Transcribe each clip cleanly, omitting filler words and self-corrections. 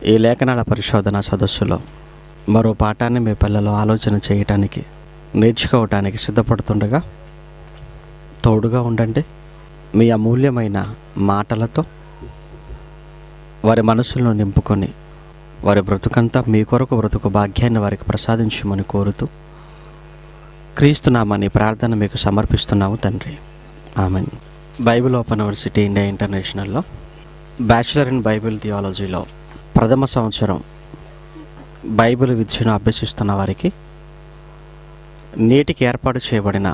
ఈ లేఖనాల పరిశోధన సదస్సులో మరో పాఠాన్ని మీ పిల్లలు ఆలోచన చేయటానికి, నేర్చుకోవటానికి సిద్ధపడుతుండగా తోడుగా ఉండండి. మీ అమూల్యమైన మాటలతో వారి మనసులను నింపుకొని వారి బ్రతుకంతా మీ కొరకు బ్రతుకు భాగ్యాన్ని వారికి ప్రసాదించమని కోరుతూ క్రీస్తునామని ప్రార్థన మీకు సమర్పిస్తున్నాము తండ్రి. Amen. Bible open university India ఇంటర్నేషనల్లో బ్యాచిలర్ ఇన్ బైబిల్ థియాలజీలో ప్రథమ సంవత్సరం బైబిల్ విద్యను అభ్యసిస్తున్న వారికి నేటికి ఏర్పాటు చేయబడిన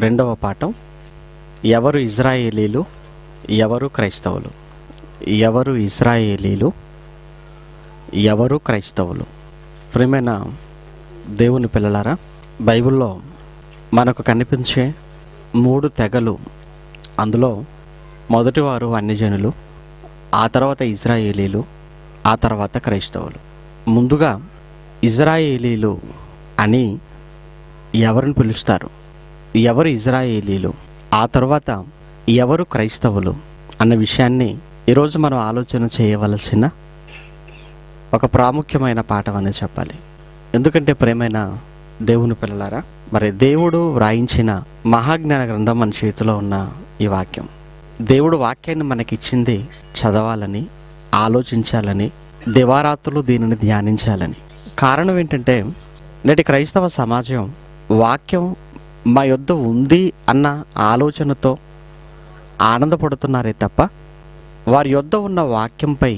రెండవ పాఠం, ఎవరు ఇజ్రాయేలీలు, ఎవరు క్రైస్తవులు. ఎవరు ఇజ్రాయేలీలు, ఎవరు క్రైస్తవులు. ప్రియమైన దేవుని పిల్లలారా, బైబిల్లో మనకు కనిపించే 3 తెగలు, అందులో మొదటివారు అన్యజనులు, ఆ తర్వాత ఇజ్రాయేలీలు, ఆ తర్వాత క్రైస్తవులు. ముందుగా ఇజ్రాయేలీలు అని ఎవరిని పిలుస్తారు, ఎవరు ఇజ్రాయేలీలు, ఆ తర్వాత ఎవరు క్రైస్తవులు అన్న విషయాన్ని ఈరోజు మనం ఆలోచన చేయవలసిన ఒక ప్రాముఖ్యమైన పాఠం అని చెప్పాలి. ఎందుకంటే ప్రేమైన దేవుని పిల్లలారా, మరి దేవుడు వ్రాయించిన మహాజ్ఞాన గ్రంథం మన చేతిలో ఉన్న ఈ వాక్యం, దేవుడు వాక్యాన్ని మనకిచ్చింది చదవాలని, ఆలోచించాలని, దివారాత్రులు దీనిని ధ్యానించాలని. కారణం ఏంటంటే నేటి క్రైస్తవ సమాజం వాక్యం మా యొద్ద ఉంది అన్న ఆలోచనతో ఆనందపడుతున్నారే తప్ప వారి యొద్ద ఉన్న వాక్యంపై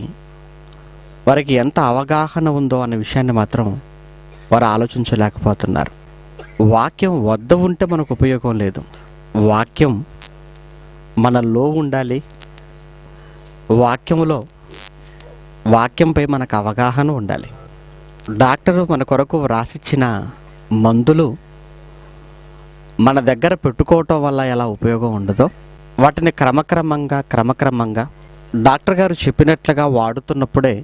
వారికి ఎంత అవగాహన ఉందో అనే విషయాన్ని మాత్రం వారు ఆలోచించలేకపోతున్నారు. వాక్యం వద్ద ఉంటే మనకు ఉపయోగం లేదు. వాక్యం మనలో ఉండాలి. వాక్యంపై మనకు అవగాహన ఉండాలి. డాక్టరు మన కొరకు వ్రాసిచ్చిన మందులు మన దగ్గర పెట్టుకోవటం వల్ల ఎలా ఉపయోగం ఉండదో, వాటిని క్రమక్రమంగా డాక్టర్ గారు చెప్పినట్లుగా వాడుతున్నప్పుడే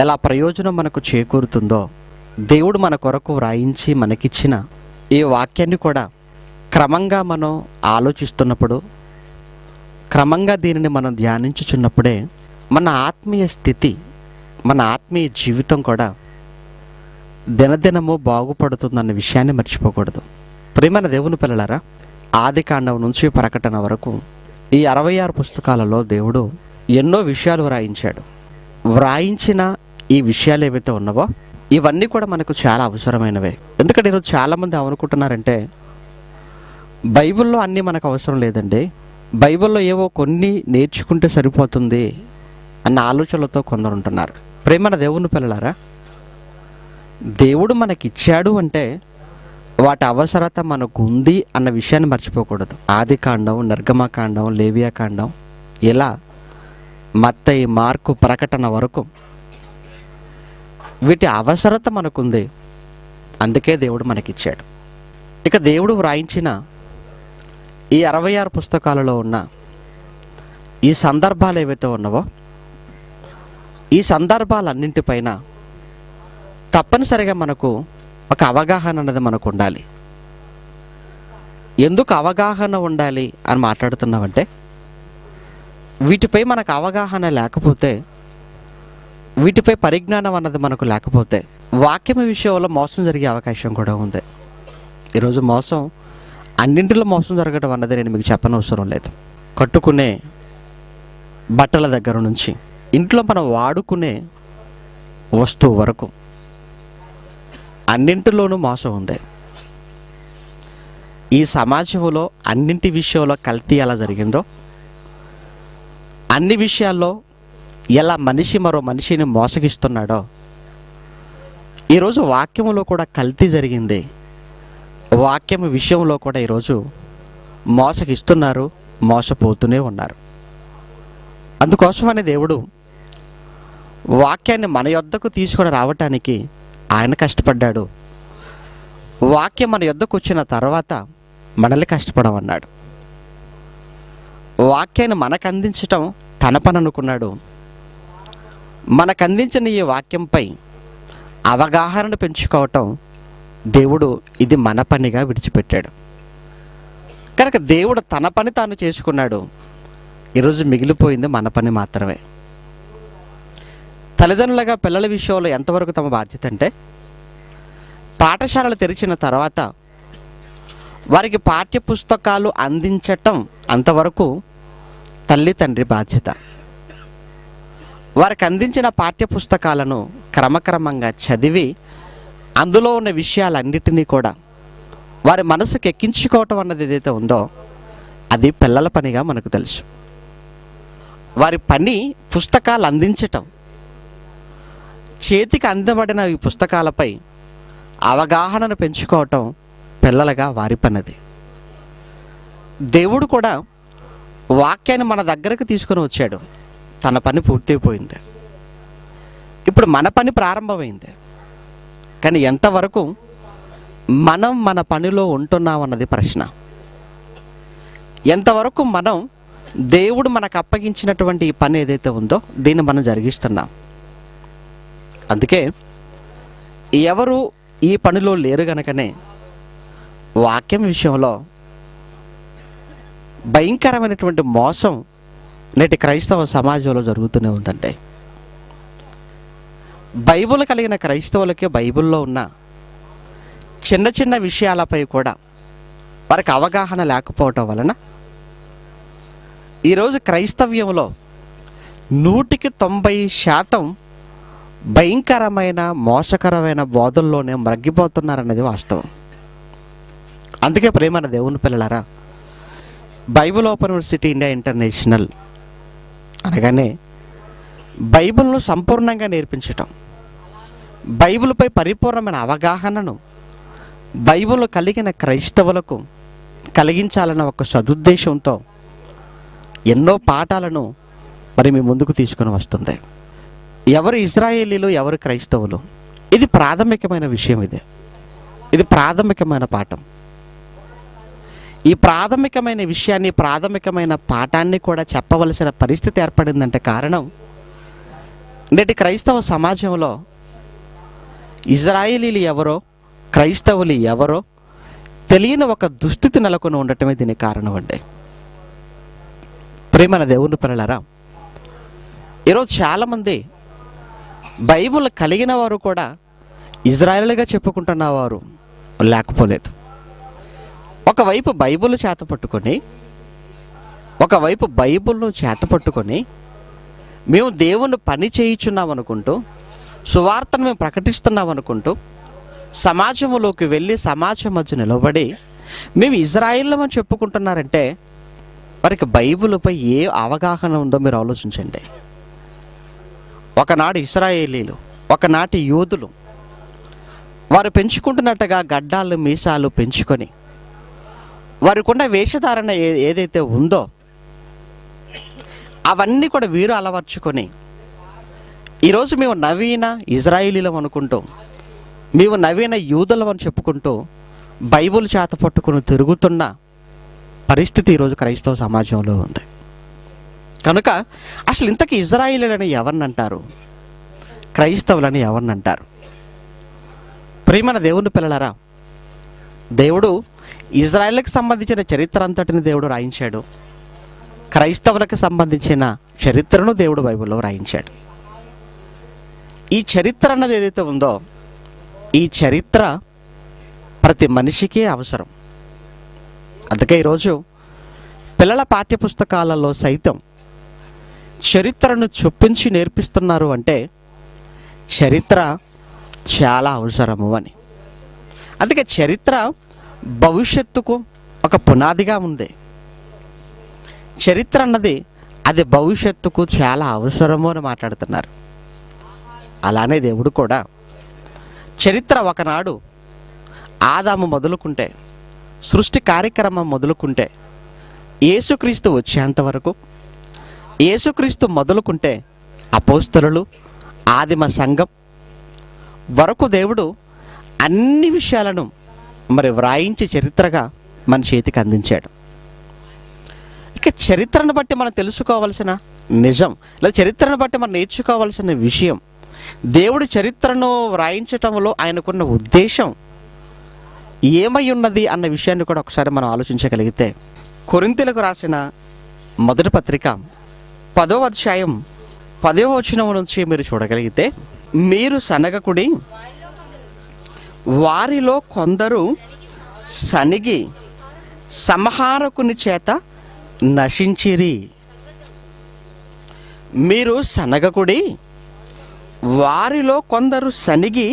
ఎలా ప్రయోజనం మనకు చేకూరుతుందో, దేవుడు మన కొరకు వ్రాయించి మనకిచ్చిన ఈ వాక్యాన్ని కూడా క్రమంగా మనం ఆలోచిస్తున్నప్పుడు, క్రమంగా దీనిని మనం ధ్యానించుచున్నప్పుడే మన ఆత్మీయ స్థితి, మన ఆత్మీయ జీవితం కూడా దినదినము బాగుపడుతుందన్న విషయాన్ని మర్చిపోకూడదు. ప్రియమైన దేవుని పిల్లలారా, ఆది కాండం నుంచి ప్రకటన వరకు ఈ 66 పుస్తకాలలో దేవుడు ఎన్నో విషయాలు వ్రాయించాడు. వ్రాయించిన ఈ విషయాలు ఏవైతే ఉన్నావో ఇవన్నీ కూడా మనకు చాలా అవసరమైనవే. ఎందుకంటే ఈరోజు చాలామంది అనుకుంటున్నారంటే బైబిల్లో అన్నీ మనకు అవసరం లేదండి, బైబిల్లో ఏవో కొన్ని నేర్చుకుంటే సరిపోతుంది అన్న ఆలోచనలతో కొందరు ఉంటున్నారు. ప్రేమన దేవుని పిల్లలారా, దేవుడు మనకిచ్చాడు అంటే వాటి అవసరత మనకు ఉంది అన్న విషయాన్ని మర్చిపోకూడదు. ఆది కాండం, నిర్గమకాండం, లేవియాకాండం, ఇలా మత్తయి, మార్కు, ప్రకటన వరకు వీటి అవసరత మనకుంది. అందుకే దేవుడు మనకిచ్చాడు. ఇక దేవుడు వ్రాయించిన ఈ 66 పుస్తకాలలో ఉన్న ఈ సందర్భాలు ఏవైతే ఉన్నావో ఈ సందర్భాలన్నింటిపైన తప్పనిసరిగా మనకు ఒక అవగాహన అనేది మనకు ఉండాలి. ఎందుకు అవగాహన ఉండాలి అని మాట్లాడుతున్నామంటే, వీటిపై మనకు అవగాహన లేకపోతే, వీటిపై పరిజ్ఞానం అన్నది మనకు లేకపోతే వాక్యం విషయంలో మోసం జరిగే అవకాశం కూడా ఉంది. ఈరోజు మోసం, అన్నింటిలో మోసం జరగడం అన్నది నేను మీకు చెప్పనవసరం లేదు. కట్టుకునే బట్టల దగ్గర నుంచి ఇంట్లో మనం వాడుకునే వస్తువు వరకు అన్నింటిలోనూ మోసం ఉంది. ఈ సమాజంలో అన్నింటి విషయంలో కల్తీ ఎలా జరిగిందో, అన్ని విషయాల్లో ఎలా మనిషి మరో మనిషిని మోసగిస్తున్నాడో, ఈరోజు వాక్యంలో కూడా కల్తీ జరిగింది. వాక్యం విషయంలో కూడా ఈరోజు మోసగిస్తున్నారు, మోసపోతూనే ఉన్నారు. అందుకోసమనే దేవుడు వాక్యాన్ని మన యొద్దకు తీసుకొని రావటానికి ఆయన కష్టపడ్డాడు. వాక్యం మన యొద్దకు వచ్చిన తర్వాత మనల్ని కష్టపడమన్నాడు. వాక్యాన్ని మనకు అందించటం తన పని అనుకున్నాడు. మనకు అందించిన ఈ వాక్యంపై అవగాహన పెంచుకోవటం దేవుడు ఇది మన పనిగా విడిచిపెట్టాడు. కనుక దేవుడు తన పని తాను చేసుకున్నాడు. ఈరోజు మిగిలిపోయింది మన పని మాత్రమే. తల్లిదండ్రులుగా పిల్లల విషయంలో ఎంతవరకు తమ బాధ్యత అంటే, పాఠశాలలు తెరిచిన తర్వాత వారికి పాఠ్య పుస్తకాలు అందించటం అంతవరకు తల్లి తండ్రి బాధ్యత. వారికి అందించిన పాఠ్య పుస్తకాలను క్రమక్రమంగా చదివి అందులో ఉన్న విషయాలన్నిటినీ కూడా వారి మనసుకు ఎక్కించుకోవటం అన్నది ఏదైతే ఉందో అది పిల్లల పనిగా మనకు తెలుసు. వారి పని పుస్తకాలు అందించటం. చేతికి అందబడిన ఈ పుస్తకాలపై అవగాహనను పెంచుకోవటం పిల్లలుగా వారి పనిది. దేవుడు కూడా వాక్యాన్ని మన దగ్గరకు తీసుకొని వచ్చాడు. తన పని పూర్తయిపోయింది. ఇప్పుడు మన పని ప్రారంభమైంది. కానీ ఎంతవరకు మనం మన పనిలో ఉంటున్నాం అన్నది ప్రశ్న. ఎంతవరకు మనం దేవుడు మనకు అప్పగించినటువంటి ఈ పని ఏదైతే ఉందో దీన్ని మనం జరిగిస్తున్నాం. అందుకే ఎవరు ఈ పనిలో లేరు గనుకనే వాక్యం విషయంలో భయంకరమైనటువంటి మోసం నేటి క్రైస్తవ సమాజంలో జరుగుతూనే ఉందండి. బైబిల్ కలిగిన క్రైస్తవులకి బైబిల్లో ఉన్న చిన్న చిన్న విషయాలపై కూడా వారికి అవగాహన లేకపోవటం వలన ఈరోజు క్రైస్తవ్యంలో 100% భయంకరమైన మోసకరమైన బోధల్లోనే మ్రగ్గిపోతున్నారన్నది వాస్తవం. అందుకే ప్రేమైన దేవుని పిల్లలారా, Bible open university India international అనగానే బైబిల్ను సంపూర్ణంగా నేర్పించటం, బైబిల్పై పరిపూర్ణమైన అవగాహనను బైబిల్ కలిగిన క్రైస్తవులకు కలిగించాలన్న ఒక సదుద్దేశంతో ఎన్నో పాఠాలను మరి మీ ముందుకు తీసుకుని వస్తుంది. ఎవరు ఇజ్రాయేలీలు, ఎవరు క్రైస్తవులు, ఇది ప్రాథమికమైన విషయం. ఇది ప్రాథమికమైన పాఠం. ఈ ప్రాథమికమైన విషయాన్ని, ప్రాథమికమైన పాఠాన్ని కూడా చెప్పవలసిన పరిస్థితి ఏర్పడిందంటే కారణం నేటి క్రైస్తవ సమాజంలో ఇజ్రాయేలీలు ఎవరో, క్రైస్తవులు ఎవరో తెలియని ఒక దుస్థితి నెలకొని ఉండటమే దీనికి కారణం అండి. ప్రేమైన దేవుని పిల్లలారా, ఈరోజు చాలామంది బైబిల్ కలిగిన వారు కూడా ఇజ్రాయేలుగా చెప్పుకుంటున్న వారు లేకపోలేదు. ఒకవైపు బైబిల్ చేతపట్టుకొని, ఒకవైపు బైబిల్ను చేతపట్టుకొని మేము దేవుని పని చేయించున్నాం అనుకుంటూ, సువార్తను మేము ప్రకటిస్తున్నాం అనుకుంటూ సమాజంలోకి వెళ్ళి సమాజం మధ్య నిలబడి మేము ఇజ్రాయేల్ అని చెప్పుకుంటున్నారంటే వారికి బైబిల్పై ఏ అవగాహన ఉందో మీరు ఆలోచించండి. ఒకనాడు ఇశ్రాయేలీలు, ఒకనాటి యూదులు వారు పెంచుకుంటున్నట్టుగా గడ్డాలు మీసాలు పెంచుకొని వారికి ఉన్న వేషధారణ ఏదైతే ఉందో అవన్నీ కూడా వీరు అలవర్చుకొని ఈరోజు మేము నవీన ఇజ్రాయేలీలం అనుకుంటూ, మేము నవీన యూదులం అని చెప్పుకుంటూ బైబిల్ చేత పట్టుకుని తిరుగుతున్న పరిస్థితి ఈరోజు క్రైస్తవ సమాజంలో ఉంది. కనుక అసలు ఇంతకీ ఇజ్రాయేలీలని ఎవరిని అంటారు, క్రైస్తవులని ఎవరిని అంటారు? ప్రియమైన దేవుని పిల్లలారా, దేవుడు ఇజ్రాయేల్కి సంబంధించిన చరిత్ర అంతటిని దేవుడు రాయించాడు. క్రైస్తవులకు సంబంధించిన చరిత్రను దేవుడు బైబిల్లో రాయించాడు. ఈ చరిత్ర అన్నది ఏదైతే ఉందో ఈ చరిత్ర ప్రతి మనిషికి అవసరం. అందుకే ఈరోజు పిల్లల పాఠ్యపుస్తకాలలో సైతం చరిత్రను చొప్పించి నేర్పిస్తున్నారు అంటే చరిత్ర చాలా అవసరము అని. అందుకే చరిత్ర భవిష్యత్తుకు ఒక పునాదిగా ఉంది. చరిత్ర అన్నది అది భవిష్యత్తుకు చాలా అవసరము అని మాట్లాడుతున్నారు. అలానే దేవుడు కూడా చరిత్ర ఒకనాడు ఆదాము మొదలుకుంటే, సృష్టి కార్యక్రమం మొదలుకుంటే, యేసుక్రీస్తు వచ్చేంతవరకు, యేసుక్రీస్తు మొదలుకుంటే అపోస్తలులు, ఆదిమ సంఘం వరకు దేవుడు అన్ని విషయాలను మరి వ్రాయించి చరిత్రగా మన చేతికి అందించాడు. ఇక చరిత్రను బట్టి మనం తెలుసుకోవాల్సిన నిజం, లేదా చరిత్రను బట్టి మనం నేర్చుకోవాల్సిన విషయం, దేవుడు చరిత్రను వ్రాయించటంలో ఆయనకున్న ఉద్దేశం ఏమై ఉన్నది అన్న విషయాన్ని కూడా ఒకసారి మనం ఆలోచించగలిగితే, కొరింథీయులకు రాసిన మొదటి పత్రిక 10వ అధ్యాయం 10వ వచనం నుంచి మీరు చూడగలిగితే, మీరు సనగకుడి, వారిలో కొందరు సనిగి సంహారకుని చేత నశించిరి. మీరు సనగకుడి, వారిలో కొందరు సనిగి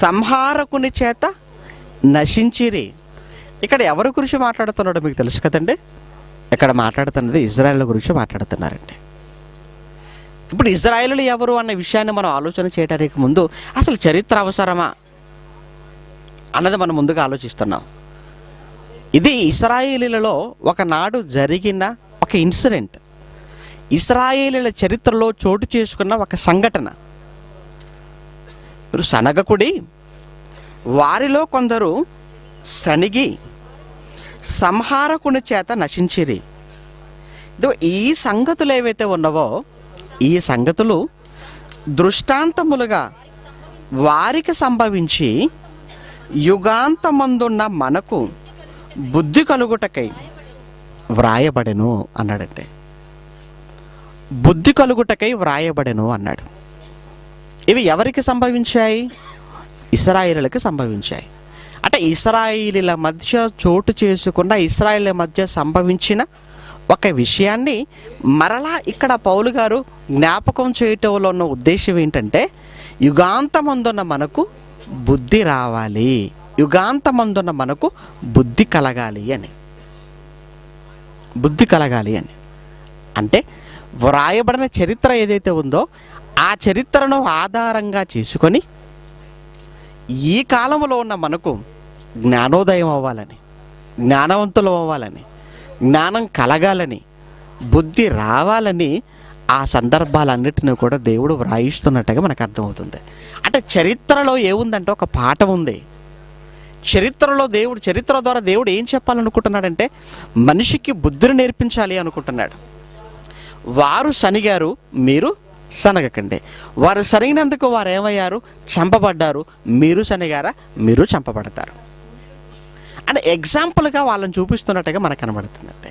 సంహారకుని చేత నశించిరి. ఇక్కడ ఎవరి గురించి మాట్లాడుతున్నాడో మీకు తెలుసు కదండి. ఇక్కడ మాట్లాడుతున్నది ఇజ్రాయేల్ గురించి మాట్లాడుతున్నారండి. ఇప్పుడు ఇజ్రాయేలు ఎవరు అన్న విషయాన్ని మనం ఆలోచన చేయడానికి ముందు అసలు చరిత్ర అవసరమా అన్నది మనం ముందుగా ఆలోచిస్తున్నాం. ఇది ఇశ్రాయేలీలలో ఒకనాడు జరిగిన ఒక ఇన్సిడెంట్, ఇశ్రాయేలీల చరిత్రలో చోటు చేసుకున్న ఒక సంఘటన. మీరు సనగకుడి, వారిలో కొందరు సనిగి సంహారకుని చేత నశించిరి. ఈ సంగతులు ఏవైతే ఉన్నావో ఈ సంగతులు దృష్టాంతములుగా వారికి సంభవించి యుగాంతమందున్న మనకు బుద్ధి కలుగుటకై వ్రాయబడెను అన్నాడంటే. బుద్ధి కలుగుటకై వ్రాయబడెను అన్నాడు. ఇవి ఎవరికి సంభవించాయి? ఇశ్రాయేలులకు సంభవించాయి. అంటే ఇశ్రాయేలీల మధ్య చోటు చేసుకున్న, ఇశ్రాయేలీల మధ్య సంభవించిన ఒక విషయాన్ని మరలా ఇక్కడ పౌలు గారు జ్ఞాపకం చేయటంలో ఉన్న ఉద్దేశం ఏంటంటే, యుగాంతమందున్న మనకు బుద్ధి రావాలి, యుగాంతమందున్న మనకు బుద్ధి కలగాలి అని. బుద్ధి కలగాలి అని అంటే వ్రాయబడిన చరిత్ర ఏదైతే ఉందో ఆ చరిత్రను ఆధారంగా చేసుకొని ఈ కాలంలో ఉన్న మనకు జ్ఞానోదయం అవ్వాలని, జ్ఞానవంతులు అవ్వాలని, జ్ఞానం కలగాలని, బుద్ధి రావాలని ఆ సందర్భాలన్నిటిని కూడా దేవుడు వ్రాయిస్తున్నట్టుగా మనకు అర్థమవుతుంది. అంటే చరిత్రలో ఏముందంటే ఒక పాఠం ఉంది. చరిత్ర ద్వారా దేవుడు ఏం చెప్పాలనుకుంటున్నాడంటే మనిషికి బుద్ధిని నేర్పించాలి అనుకుంటున్నాడు. వారు సనిగారు, మీరు సనగకండి. వారు సరిగినందుకు వారు ఏమయ్యారు? చంపబడ్డారు. మీరు సనిగారా? మీరు చంపబడతారు అని ఎగ్జాంపుల్గా వాళ్ళని చూపిస్తున్నట్టుగా మనకు కనబడుతుందండి.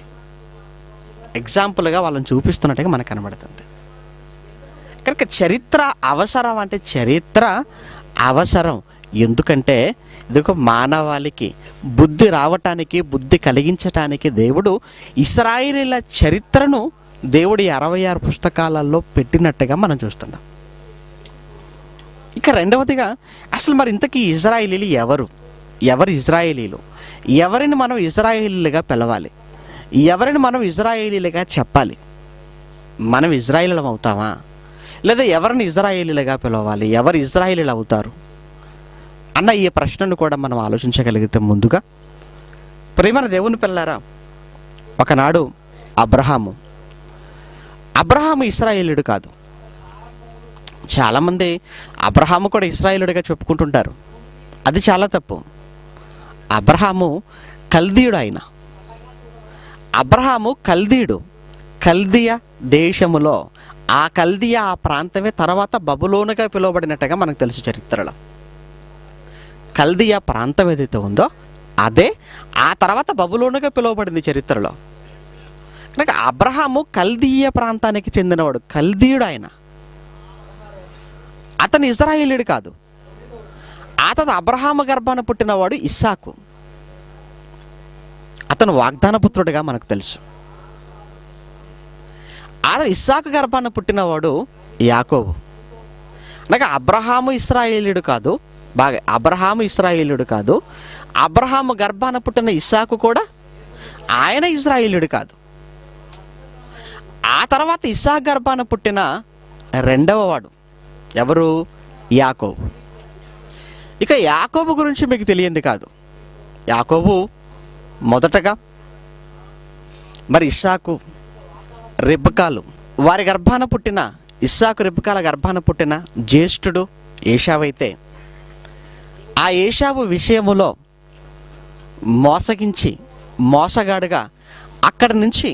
ఎగ్జాంపుల్గా వాళ్ళని చూపిస్తున్నట్టుగా మనకు కనబడుతుంది. కనుక చరిత్ర అవసరం అంటే చరిత్ర అవసరం. ఎందుకంటే ఇదిగో మానవాళికి బుద్ధి రావటానికి, బుద్ధి కలిగించటానికి దేవుడు ఇశ్రాయేలీల చరిత్రను దేవుడి 66 పుస్తకాలలో పెట్టినట్టుగా మనం చూస్తున్నాం. ఇక రెండవదిగా అసలు మరి ఇంతకీ ఇశ్రాయేలీలు ఎవరు ఇశ్రాయేలీలు? ఎవరిని మనం ఇశ్రాయేలీలుగా పిలవాలి? ఎవరిని మనం ఇశ్రాయేలీలుగా చెప్పాలి? మనం ఇశ్రాయేలీలం అవుతామా, లేదా ఎవరిని ఇశ్రాయేలీలుగా పిలవాలి? ఎవరు ఇశ్రాయేలీలు అవుతారు అన్న ఈ ప్రశ్నను కూడా మనం ఆలోచించగలిగితే, ముందుగా ప్రియమైన దేవుని పిల్లారా, ఒకనాడు అబ్రహాము ఇశ్రాయేలీయుడు కాదు. చాలామంది అబ్రహాము కూడా ఇశ్రాయేలుడిగా చెప్పుకుంటుంటారు. అది చాలా తప్పు. అబ్రహాము కల్దీయుడు. ఆయన అబ్రహాము కల్దీయ దేశములో, ఆ కల్దీయ ఆ ప్రాంతమే తర్వాత బబులోనుగా పిలువబడినట్టుగా మనకు తెలుసు చరిత్రలో. కల్దీయ ప్రాంతం ఏదైతే ఉందో అదే ఆ తర్వాత బబులోనుగా పిలువబడింది చరిత్రలో. కనుక అబ్రహాము కల్దీయ ప్రాంతానికి చెందినవాడు, కల్దీయుడు. ఆయన అతను ఇశ్రాయేలీయుడు కాదు. అతను అబ్రహాము గర్భాన పుట్టినవాడు ఇస్సాకు. అతను వాగ్దాన పుత్రుడిగా మనకు తెలుసు. అతను ఇస్సాకు గర్భాన పుట్టినవాడు యాకోబు. అనగా అబ్రహాము ఇశ్రాయేలీయుడు కాదు. అబ్రహాము ఇశ్రాయేలీయుడు కాదు. అబ్రహాము గర్భాన పుట్టిన ఇస్సాకు కూడా ఆయన ఇశ్రాయేలీయుడు కాదు. ఆ తర్వాత ఇస్సాకు గర్భాన పుట్టిన రెండవ వాడు ఎవరు? యాకోబు. ఇక యాకోబు గురించి మీకు తెలియంది కాదు. యాకోబు మొదటగా మరి ఇస్సాకు, రెబెకాలు వారి గర్భాన పుట్టిన, ఇస్సాకు రెబెకాల గర్భాన పుట్టిన జ్యేష్ఠుడు ఏశావు అయితే, ఆ ఏశావు విషయములో మోసగాడుగా అక్కడి నుంచి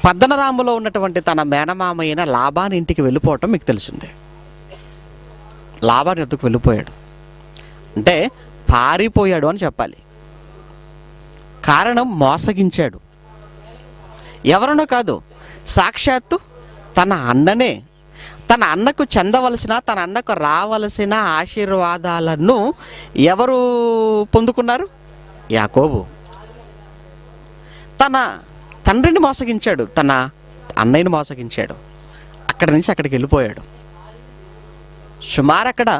పద్దనరాములో ఉన్నటువంటి తన మేనమామ అయిన లాబాను ఇంటికి వెళ్ళిపోవటం మీకు తెలిసిందే. లాబాను ఎందుకు వెళ్ళిపోయాడు అంటే పారిపోయాడు అని చెప్పాలి. కారణం మోసగించాడు. ఎవరనో కాదు, సాక్షాత్తు తన అన్ననే, తన అన్నకు చెందవలసిన, తన అన్నకు రావలసిన ఆశీర్వాదాలను ఎవరు పొందుకున్నారు? యాకోబు. తన తండ్రిని మోసగించాడు, తన అన్నయ్యని మోసగించాడు, అక్కడి నుంచి అక్కడికి వెళ్ళిపోయాడు. సుమారు అక్కడ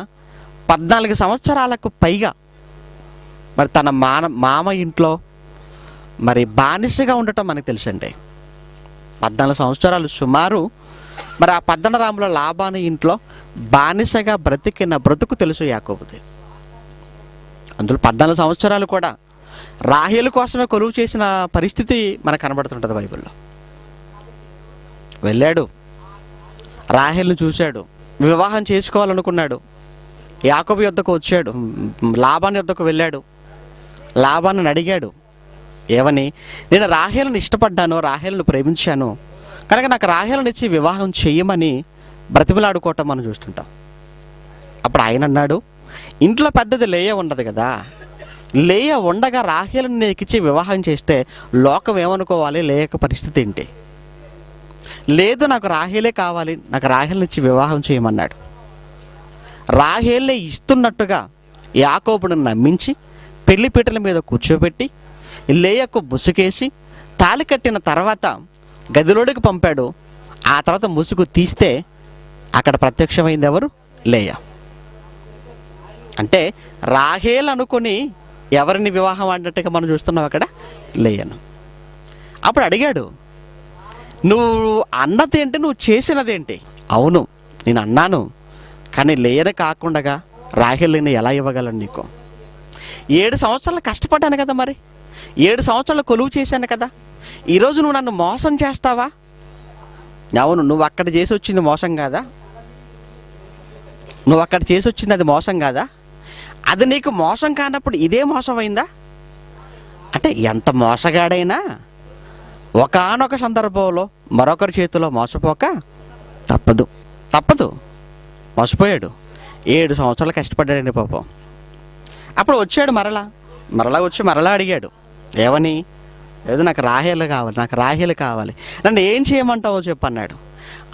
14 సంవత్సరాలకు పైగా మరి తన మామ ఇంట్లో మరి బానిసగా ఉండటం మనకు తెలుసండి. 14 సంవత్సరాలు సుమారు మరి ఆ పద్దనరాముల లాబాను ఇంట్లో బానిసగా బ్రతికిన బ్రతుకు తెలుసు యాకోబుది. అందులో 14 సంవత్సరాలు కూడా రాహేలు కోసమే కొలువు చేసిన పరిస్థితి మనకు కనబడుతుంటుంది బైబిల్లో. వెళ్ళాడు, రాహేలును చూశాడు, వివాహం చేసుకోవాలనుకున్నాడు. యాకోబు యొద్దకు వచ్చాడు, లాబాను యొద్దకు వెళ్ళాడు, లాబాను అడిగాడు ఏమని? నేను రాహేలును ఇష్టపడ్డాను, రాహేలును ప్రేమించాను కనుక నాకు రాహేలును ఇచ్చి వివాహం చెయ్యమని బ్రతిమలాడుకోవటం మనం చూస్తుంటాం. అప్పుడు ఆయన అన్నాడు, ఇంట్లో పెద్దది లేయ ఉండదు కదా, లేయ ఉండగా రాహేలును నీకిచ్చి వివాహం చేస్తే లోకం ఏమనుకోవాలి, లేక పరిస్థితి ఏంటి? లేదు, నాకు రాహేలే కావాలి, నాకు రాహేలుని ఇచ్చి వివాహం చేయమన్నాడు. రాహేలే ఇస్తున్నట్టుగా యాకోబును నమ్మించి పెళ్లిపీటల మీద కూర్చోబెట్టి లేయకు ముసుగేసి తాళి కట్టిన తర్వాత గదిలోడికి పంపాడు. ఆ తర్వాత ముసుగు తీస్తే అక్కడ ప్రత్యక్షమైంది ఎవరు? లేయ. అంటే రాహేల్ అనుకుని ఎవరిని వివాహం ఆడినట్టుగా మనం చూస్తున్నాం అక్కడ? లేయను. అప్పుడు అడిగాడు, నువ్వు అన్నదేంటి, నువ్వు చేసినదేంటి? అవును, నేను అన్నాను, కానీ లేయనే కాకుండా రాహేలుని ఎలా ఇవ్వగలను నీకు? 7 సంవత్సరాలు కష్టపడ్డాను కదా, మరి 7 సంవత్సరాలు కొలువు చేశాను కదా, ఈరోజు నువ్వు నన్ను మోసం చేస్తావా? అవును, నువ్వు అక్కడ చేసి వచ్చింది మోసం కాదా? నువ్వు అక్కడ చేసి వచ్చింది అది మోసం కాదా? అది నీకు మోసం కానప్పుడు ఇదే మోసం అయిందా? అంటే ఎంత మోసగాడైనా ఒకానొక సందర్భంలో మరొకరి చేతిలో మోసపోక తప్పదు. మోసపోయాడు. 7 సంవత్సరాలు కష్టపడ్డాడండి పాపం. అప్పుడు వచ్చాడు, మరలా వచ్చి అడిగాడు ఏమని? ఏదో నాకు రాహేలు కావాలి, నన్ను ఏం చేయమంటావో చెప్పన్నాడు.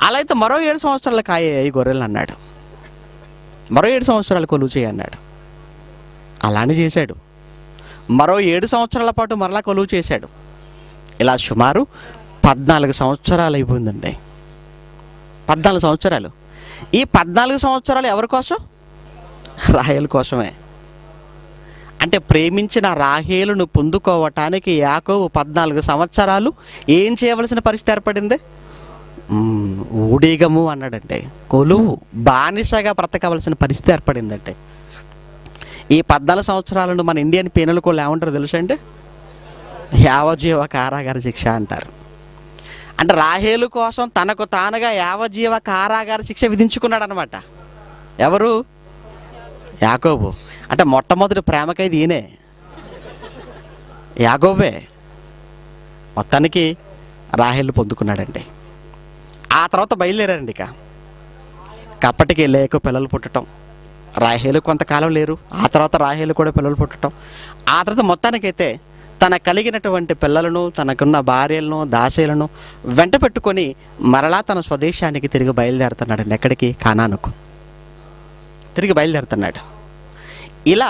అలా అయితే మరో 7 సంవత్సరాలు కాయాయి గొర్రెలు అన్నాడు, మరో 7 సంవత్సరాలు కొలువు చేయన్నాడు. అలానే చేశాడు. మరో 7 సంవత్సరాల పాటు మరలా కొలువు చేశాడు. ఇలా సుమారు 14 సంవత్సరాలు అయిపోయిందండి. 14 సంవత్సరాలు. ఈ 14 సంవత్సరాలు ఎవరి కోసం? రాహేలు కోసమే. అంటే ప్రేమించిన రాహేలును పొందుకోవటానికి యాకోబు 14 సంవత్సరాలు ఏం చేయవలసిన పరిస్థితి ఏర్పడింది? ఊడిగము అన్నాడంటే, కొలువు, బానిసగా బ్రతకవలసిన పరిస్థితి ఏర్పడిందంటే. ఈ 14 సంవత్సరాలను మన ఇండియన్ పీనల్ కోడ్ ఏమంటారు తెలుసా అండి? యావజ్జీవ కారాగార శిక్ష అంటారు. అంటే రాహేలు కోసం తనకు తానుగా యావజ్జీవ కారాగార శిక్ష విధించుకున్నాడు అనమాట. ఎవరు? యాకోబు. అంటే మొట్టమొదటి ప్రేమకైది ఈయనే, యాకోబే. మొత్తానికి రాహేలు పొందుకున్నాడండి. ఆ తర్వాత బయలుదేరారండి. అప్పటికి లేక పిల్లలు పుట్టడం, రాహేలు కొంతకాలం లేరు, ఆ తర్వాత రాహేలు కూడా పిల్లలు పుట్టడం, ఆ తర్వాత మొత్తానికైతే తన కలిగినటువంటి పిల్లలను, తనకున్న భార్యలను, దాసీలను వెంట పెట్టుకొని మరలా తన స్వదేశానికి తిరిగి బయలుదేరుతున్నాడు. ఎక్కడికి? కానానుకు తిరిగి బయలుదేరుతున్నాడు. ఇలా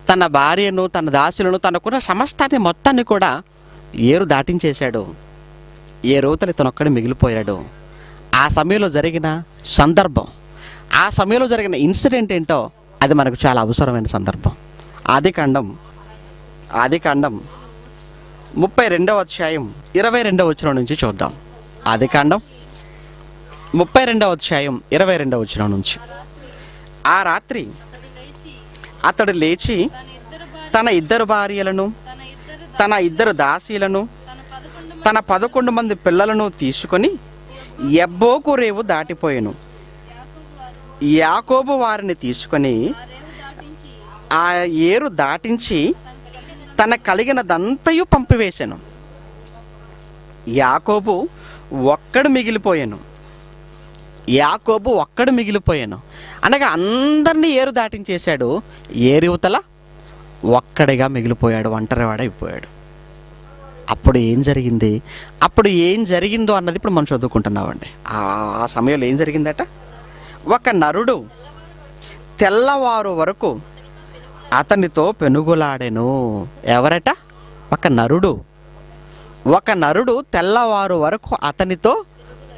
తన భార్యను, తన దాసులను, తనకున్న సమస్తాన్ని మొత్తాన్ని కూడా ఏరు దాటించేశాడు. ఏ రోజున ఇతనొక్కడే మిగిలిపోయాడు. ఆ సమయంలో జరిగిన సందర్భం, ఆ సమయంలో జరిగిన ఇన్సిడెంట్ ఏంటో అది మనకు చాలా అవసరమైన సందర్భం. ఆదికాండం 32వ అధ్యాయం 22వ వచనం నుంచి చూద్దాం. ఆదికాండం 32వ అధ్యాయం 22వ వచనం నుంచి. ఆ రాత్రి అతడు లేచి తన 2 భార్యలను, తన 2 దాసీలను, తన 11 మంది పిల్లలను తీసుకొని యబ్బోకు రేవు దాటిపోయాను. యాకోబు వారిని తీసుకొని ఆ ఏరు దాటించి తన కలిగినదంతయు పంపివేశాను. యాకోబు ఒక్కడు మిగిలిపోయాను అనగా అందరినీ ఏరు దాటించేశాడు. ఏరువతల ఒక్కడిగా మిగిలిపోయాడు, ఒంటరివాడైపోయాడు. అప్పుడు ఏం జరిగిందో అన్నది ఇప్పుడు మనం చదువుకుంటున్నామండి. ఆ సమయంలో ఏం జరిగిందట? ఒక నరుడు తెల్లవారు వరకు అతనితో పెనుగులాడెను. ఎవరట? ఒక నరుడు తెల్లవారు వరకు అతనితో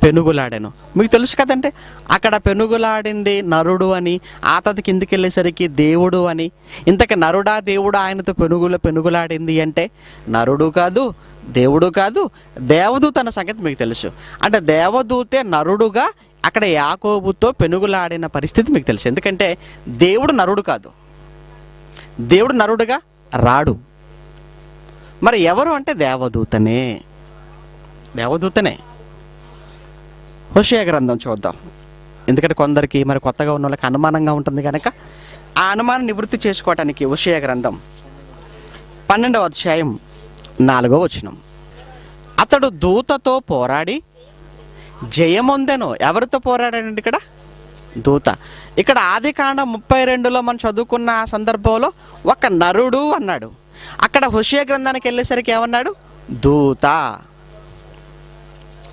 పెనుగులాడాను. మీకు తెలుసు కదండి, అక్కడ పెనుగులాడింది నరుడు అని, అతని కిందికి వెళ్ళేసరికి దేవుడు అని. ఇంతకు నరుడా దేవుడు ఆయనతో పెనుగులాడింది అంటే నరుడు కాదు, దేవుడు కాదు, దేవదూత అన్న సంగతి మీకు తెలుసు. అంటే దేవదూతే నరుడుగా అక్కడ యాకోబుతో పెనుగులాడిన పరిస్థితి మీకు తెలుసు. ఎందుకంటే దేవుడు నరుడు కాదు, దేవుడు నరుడుగా రాడు. మరి ఎవరు అంటే దేవదూతనే. హోషేయ గ్రంథం చూద్దాం. ఎందుకంటే కొందరికి మరి కొత్తగా ఉన్న వాళ్ళకి అనుమానంగా ఉంటుంది కనుక ఆ అనుమానం నివృత్తి చేసుకోవటానికి హోషేయ గ్రంథం 12వ అధ్యాయం 4వ వచనం. అతడు దూతతో పోరాడి జయమొందెను. ఎవరితో పోరాడాడండి ఇక్కడ? దూత. ఇక్కడ ఆదికాండం 32లో మనం చదువుకున్న సందర్భంలో ఒక నరుడు అన్నాడు. అక్కడ హోషేయ గ్రంథానికి వెళ్ళేసరికి ఏమన్నాడు? దూత.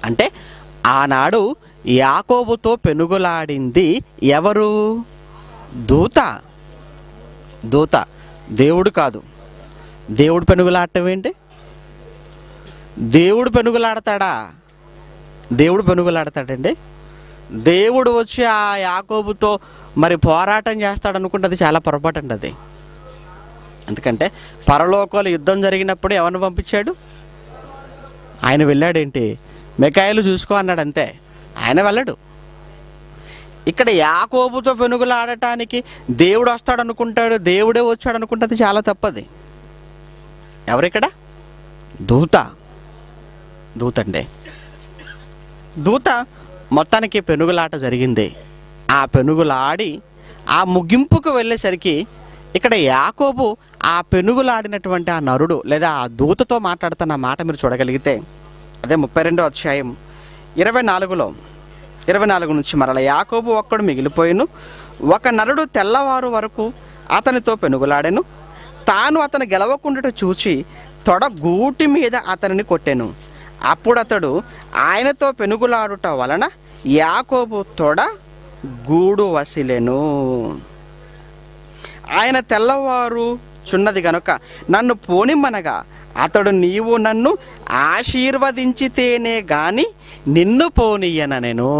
అంటే ఆనాడు యాకోబుతో పెనుగులాడింది ఎవరు? దూత. దేవుడు కాదు. దేవుడు పెనుగులాడటం ఏంటి? దేవుడు పెనుగులాడతాడండి. దేవుడు వచ్చి ఆ యాకోబుతో మరి పోరాటం చేస్తాడు అనుకుంటే అది చాలా పొరపాటు అండి అది. ఎందుకంటే పరలోకంలో యుద్ధం జరిగినప్పుడు ఎవరిని పంపించాడు? ఆయన వెళ్ళాడేంటి? మిఖాయిలు చూసుకో అన్నాడు, అంతే. ఆయన వెళ్ళడు. ఇక్కడ యాకోబుతో పెనుగులాడటానికి దేవుడు వస్తాడు అనుకుంటాడు, దేవుడే వచ్చాడు అనుకుంటే అది చాలా తప్పది. ఎవరిక్కడ? దూత అండి. దూత మొత్తానికి పెనుగులాట జరిగింది. ఆ పెనుగులాడి ఆ ముగింపుకు వెళ్ళేసరికి ఇక్కడ యాకోబు ఆ పెనుగులాడినటువంటి ఆ నరుడు లేదా ఆ దూతతో మాట్లాడుతున్న మాట మీరు చూడగలిగితే అదే 32వ అధ్యాయం 24 నుంచి మరల యాకోబు ఒక్కడు మిగిలిపోయిను. ఒక నరుడు తెల్లవారు వరకు అతనితో పెనుగులాడెను. తాను అతను గెలవకుండా చూచి తొడ గూటి మీద అతనిని కొట్టెను. అప్పుడు అతడు ఆయనతో పెనుగులాడుట వలన యాకోబు తొడ గూడు వసిలెను. ఆయన తెల్లవారు చున్నది గనుక నన్ను పోనిమ్మనగా అతడు నీవు నన్ను ఆశీర్వదించితేనే గాని నిన్ను పోనీయనెను.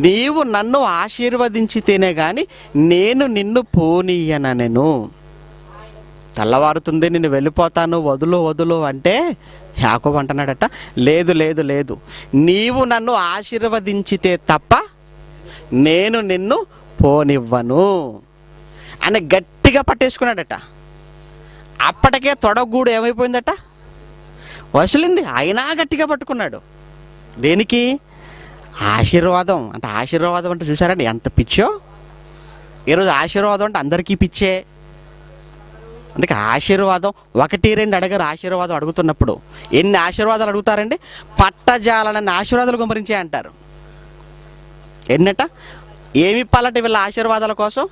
నీవు నన్ను ఆశీర్వదించితేనే గాని నేను నిన్ను పోనీయనెను. తెల్లవారుతుంది, నిన్ను వెళ్ళిపోతాను, వదులు అంటే యాకోబు అంటున్నాడట, లేదు, నీవు నన్ను ఆశీర్వదించితే తప్ప నేను నిన్ను పోనివ్వను అని గట్టిగా పట్టేసుకున్నాడట. అప్పటికే తొడగూడు ఏమైపోయిందట? వసిలింది. అయినా గట్టిగా పట్టుకున్నాడు. దేనికి? ఆశీర్వాదం అంటే చూసారండి ఎంత పిచ్చో. ఈరోజు ఆశీర్వాదం అంటే అందరికీ పిచ్చే. అందుకే ఆశీర్వాదం 1-2 అడగరు. ఆశీర్వాదం అడుగుతున్నప్పుడు ఎన్ని ఆశీర్వాదాలు అడుగుతారండి? పట్టజాలనని ఆశీర్వాదాలు గుమరించే అంటారు. ఎన్నట? ఏమి ఇప్పాలట వీళ్ళ ఆశీర్వాదాల కోసం?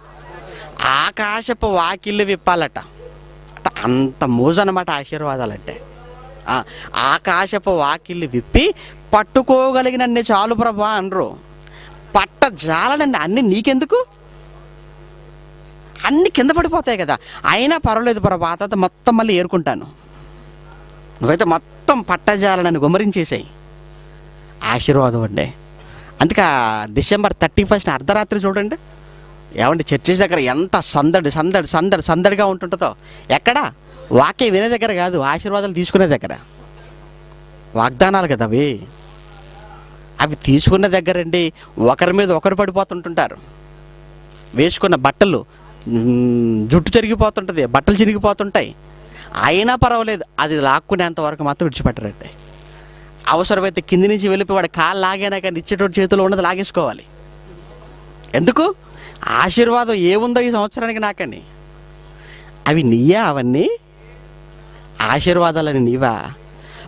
ఆకాశపు వాకిళ్ళు విప్పాలట. అంత మోజు అన్నమాట ఆశీర్వాదాలంటే. ఆకాశపు వాకిళ్ళు విప్పి పట్టుకోగలిగినన్ని చాలు ప్రభా అనరు. పట్టజాలనండి. అన్ని నీకెందుకు? అన్ని కింద పడిపోతాయి కదా. అయినా పర్వాలేదు ప్రభా, ఆ తర్వాత మొత్తం మళ్ళీ ఏరుకుంటాను. నువ్వైతే మొత్తం పట్టజాలనని గుమరించేసాయి. ఆశీర్వాదం అండి. అందుకే డిసెంబర్ 31 అర్ధరాత్రి చూడండి, ఏమంటే చర్చెస్ దగ్గర ఎంత సందడిగా ఉంటుంటుందో. ఎక్కడ? వాక్యం వినే దగ్గర కాదు, ఆశీర్వాదాలు తీసుకునే దగ్గర. వాగ్దానాలు కదా అవి తీసుకున్న దగ్గర అండి ఒకరి మీద ఒకరు పడిపోతుంటుంటారు. వేసుకున్న బట్టలు జుట్టు చెరిగిపోతుంటుంది, బట్టలు చిరిగిపోతుంటాయి. అయినా పర్వాలేదు, అది లాక్కునేంత వరకు మాత్రం విడిచిపెట్టరండి. అవసరమైతే కింది నుంచి వెళ్ళిపోయి వాడు కాళ్ళు లాగైనా కానీ ఇచ్చేటోటి చేతిలో ఉన్నది లాగేసుకోవాలి. ఎందుకు? ఆశీర్వాదం ఏముందో ఈ సంవత్సరానికి నాకని. అవి నీయా? అవన్నీ ఆశీర్వాదాలని నీవా?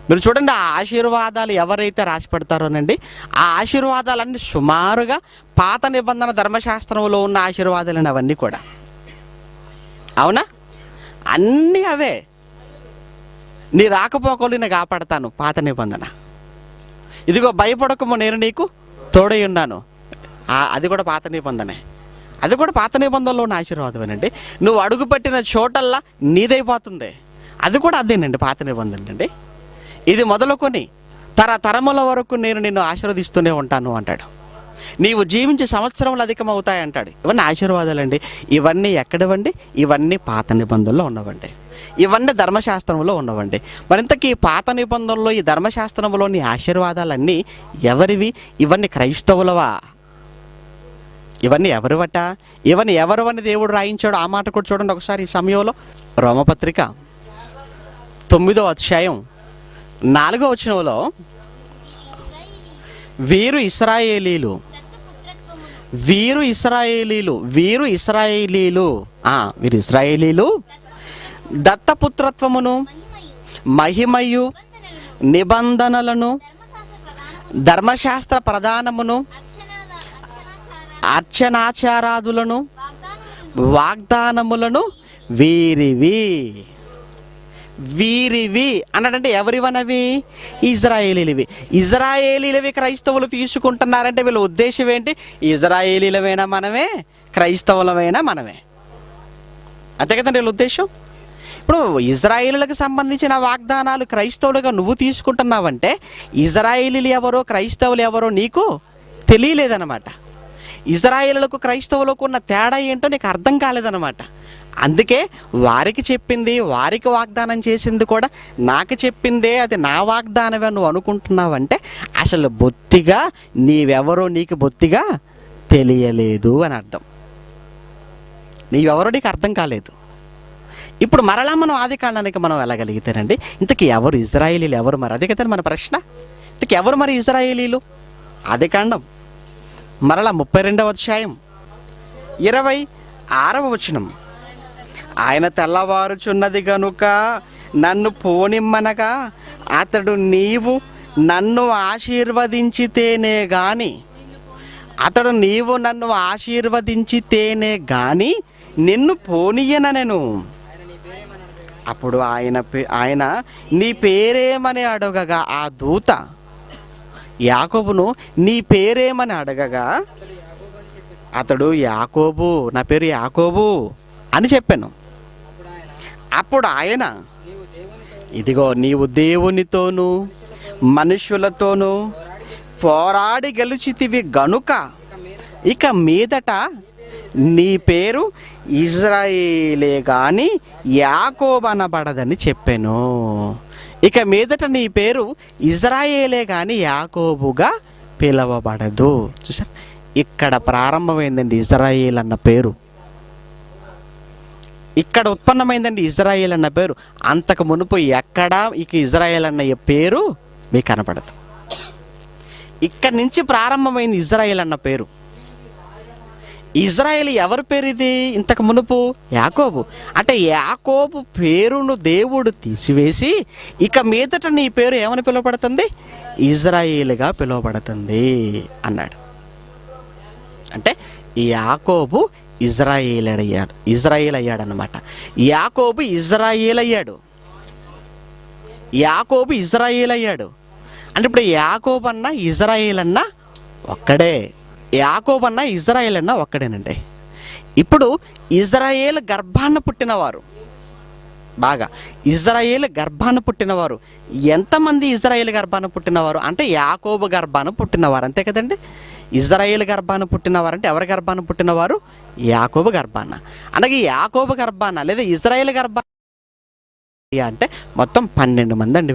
మీరు చూడండి, ఆ ఆశీర్వాదాలు ఎవరైతే రాసి పెడతారోనండి, ఆ ఆశీర్వాదాలన్నీ సుమారుగా పాత నిబంధన ధర్మశాస్త్రంలో ఉన్న ఆశీర్వాదాలని అవన్నీ కూడా. అవునా? అన్నీ అవే. నీ రాకపోకలు నేను కాపాడతాను, పాత నిబంధన. ఇదిగో భయపడకము, నేను నీకు తోడై ఉన్నాను. అది కూడా పాత నిబంధనే, అది కూడా పాత నిబంధనలో ఉన్న ఆశీర్వాదమేనండి. నువ్వు అడుగుపెట్టిన చోటల్లా నీదైపోతుంది, అది కూడా అదేనండి పాత నిబంధన అండి. ఇది మొదలుకొని తరతరముల వరకు నేను నిన్ను ఆశీర్వదిస్తూనే ఉంటాను అంటాడు. నీవు జీవించే సంవత్సరములు అధికమవుతాయి అంటాడు. ఇవన్నీ ఆశీర్వాదాలండి. ఇవన్నీ ఎక్కడవండి? ఇవన్నీ పాత నిబంధనలో ఉన్నవండి, ఇవన్నీ ధర్మశాస్త్రంలో ఉన్నవండి. మరింతకీ పాత నిబంధనలో ఈ ధర్మశాస్త్రంలోని ఆశీర్వాదాలన్నీ ఎవరివి? ఇవన్నీ క్రైస్తవులవా? ఇవన్నీ ఎవరివట? ఇవన్నీ ఎవరివని దేవుడు రాయించాడు? ఆ మాట కూడా చూడండి ఒకసారి ఈ సమయంలో. రోమపత్రిక 9వ అధ్యాయం 4వ వచనంలో, వీరు ఇశ్రాయేలీలు, వీరు ఇశ్రాయేలీలు, వీరు ఇశ్రాయేలీలు, వీరు ఇశ్రాయేలీలు దత్తపుత్రత్వమును, మహిమయు, నిబంధనలను, ధర్మశాస్త్ర ప్రధానమును, అర్చనాచారాదులను, వాగ్దానములను వీరివి. వీరివి అన్నాడంటే ఎవరివనవి? ఇజ్రాయేలీలవి. ఇజ్రాయేలీలవి క్రైస్తవులు తీసుకుంటున్నారంటే వీళ్ళ ఉద్దేశం ఏంటి? ఇజ్రాయేలీలమైనా మనమే, క్రైస్తవులమైనా మనమే, అంతే కదండి వీళ్ళ ఉద్దేశం. ఇప్పుడు ఇజ్రాయేలీలకు సంబంధించిన వాగ్దానాలు క్రైస్తవులుగా నువ్వు తీసుకుంటున్నావంటే ఇజ్రాయేలీలు ఎవరో క్రైస్తవులు ఎవరో నీకు తెలియలేదన్నమాట. ఇజ్రాయేలులకు క్రైస్తవులకు ఉన్న తేడా ఏంటో నీకు అర్థం కాలేదన్నమాట. అందుకే వారికి చెప్పింది, వారికి వాగ్దానం చేసింది కూడా నాకు చెప్పిందే, అది నా వాగ్దానమే నువ్వు అనుకుంటున్నావంటే అసలు బొత్తిగా నీవెవరో నీకు బొత్తిగా తెలియలేదు అని అర్థం. నీవెవరో నీకు అర్థం కాలేదు. ఇప్పుడు మరలా మనం ఆది కాండానికి మనం వెళ్ళగలిగితేనండి, ఇంతకీ ఎవరు ఇజ్రాయేలీలు ఎవరు? మరి అదే కదా మన ప్రశ్న. ఇంతకీ ఎవరు మరి ఇజ్రాయేలీలు? ఆది కాండం మరలా 32వ అధ్యాయం 26వ వచనం, ఆయన తెల్లవారుచున్నది గనుక నన్ను పోనిమ్మనగా అతడు నీవు నన్ను ఆశీర్వదించితేనే గాని, అతడు నీవు నన్ను ఆశీర్వదించితేనే గాని నిన్ను పోనీయనెను. అప్పుడు ఆయన నీ పేరేమని అడగగా, ఆ దూత యాకోబును నీ పేరేమని అడగగా అతడు యాకోబు, నా పేరు యాకోబు అని చెప్పాను. అప్పుడు ఆయన, ఇదిగో నీవు దేవునితోనూ మనుషులతోనూ పోరాడి గెలిచితివి గనుక ఇక మీదట నీ పేరు ఇజ్రాయేలే గాని యాకోబు అనబడదని చెప్పాను. ఇక మీదట నీ పేరు ఇజ్రాయేలే గాని యాకోబుగా పిలవబడదు. చూసారు, ఇక్కడ ప్రారంభమైందండి ఇజ్రాయేల్ అన్న పేరు. ఇక్కడ ఉత్పన్నమైందండి ఇజ్రాయేల్ అన్న పేరు. అంతకు మునుపు ఎక్కడా ఇక ఇజ్రాయేల్ అన్న పేరు మీకు కనపడదు. ఇక్కడి నుంచి ప్రారంభమైంది ఇజ్రాయేల్ అన్న పేరు. ఇజ్రాయేల్ ఎవరి పేరు ఇది? ఇంతకు మునుపు యాకోబు. అంటే యాకోబు పేరును దేవుడు తీసివేసి ఇక మీదట నీ పేరు ఏమని పిలువబడుతుంది? ఇజ్రాయేలుగా పిలువబడుతుంది అన్నాడు. అంటే యాకోబు ఇజ్రాయేల్ అయ్యాడనమాట. యాకోబు ఇజ్రాయేల్ అయ్యాడు. యాకోబు ఇజ్రాయేల్ అయ్యాడు అంటే ఇప్పుడు యాకోబు అన్న ఇజ్రాయేల్ అన్న ఒక్కడే. యాకోబు అన్న ఇజ్రాయేల్ అన్న ఒక్కడేనండి. ఇప్పుడు ఇజ్రాయేల్ గర్భాన్ని పుట్టినవారు, బాగా ఇజ్రాయేల్ గర్భాన్ని పుట్టినవారు ఎంతమంది? ఇజ్రాయేల్ గర్భాన్ని పుట్టినవారు అంటే యాకోబు గర్భాన్ని పుట్టినవారు, అంతే కదండి. ఇజ్రాయేల్ గర్భాన్ని పుట్టినవారు అంటే ఎవరి గర్భాన్ని పుట్టినవారు? యాకోబు గర్భాన్న. అలాగే యాకోబు గర్భాన్న లేదా ఇజ్రాయేల్ గర్భాన్న అంటే మొత్తం 12 మంది అండి.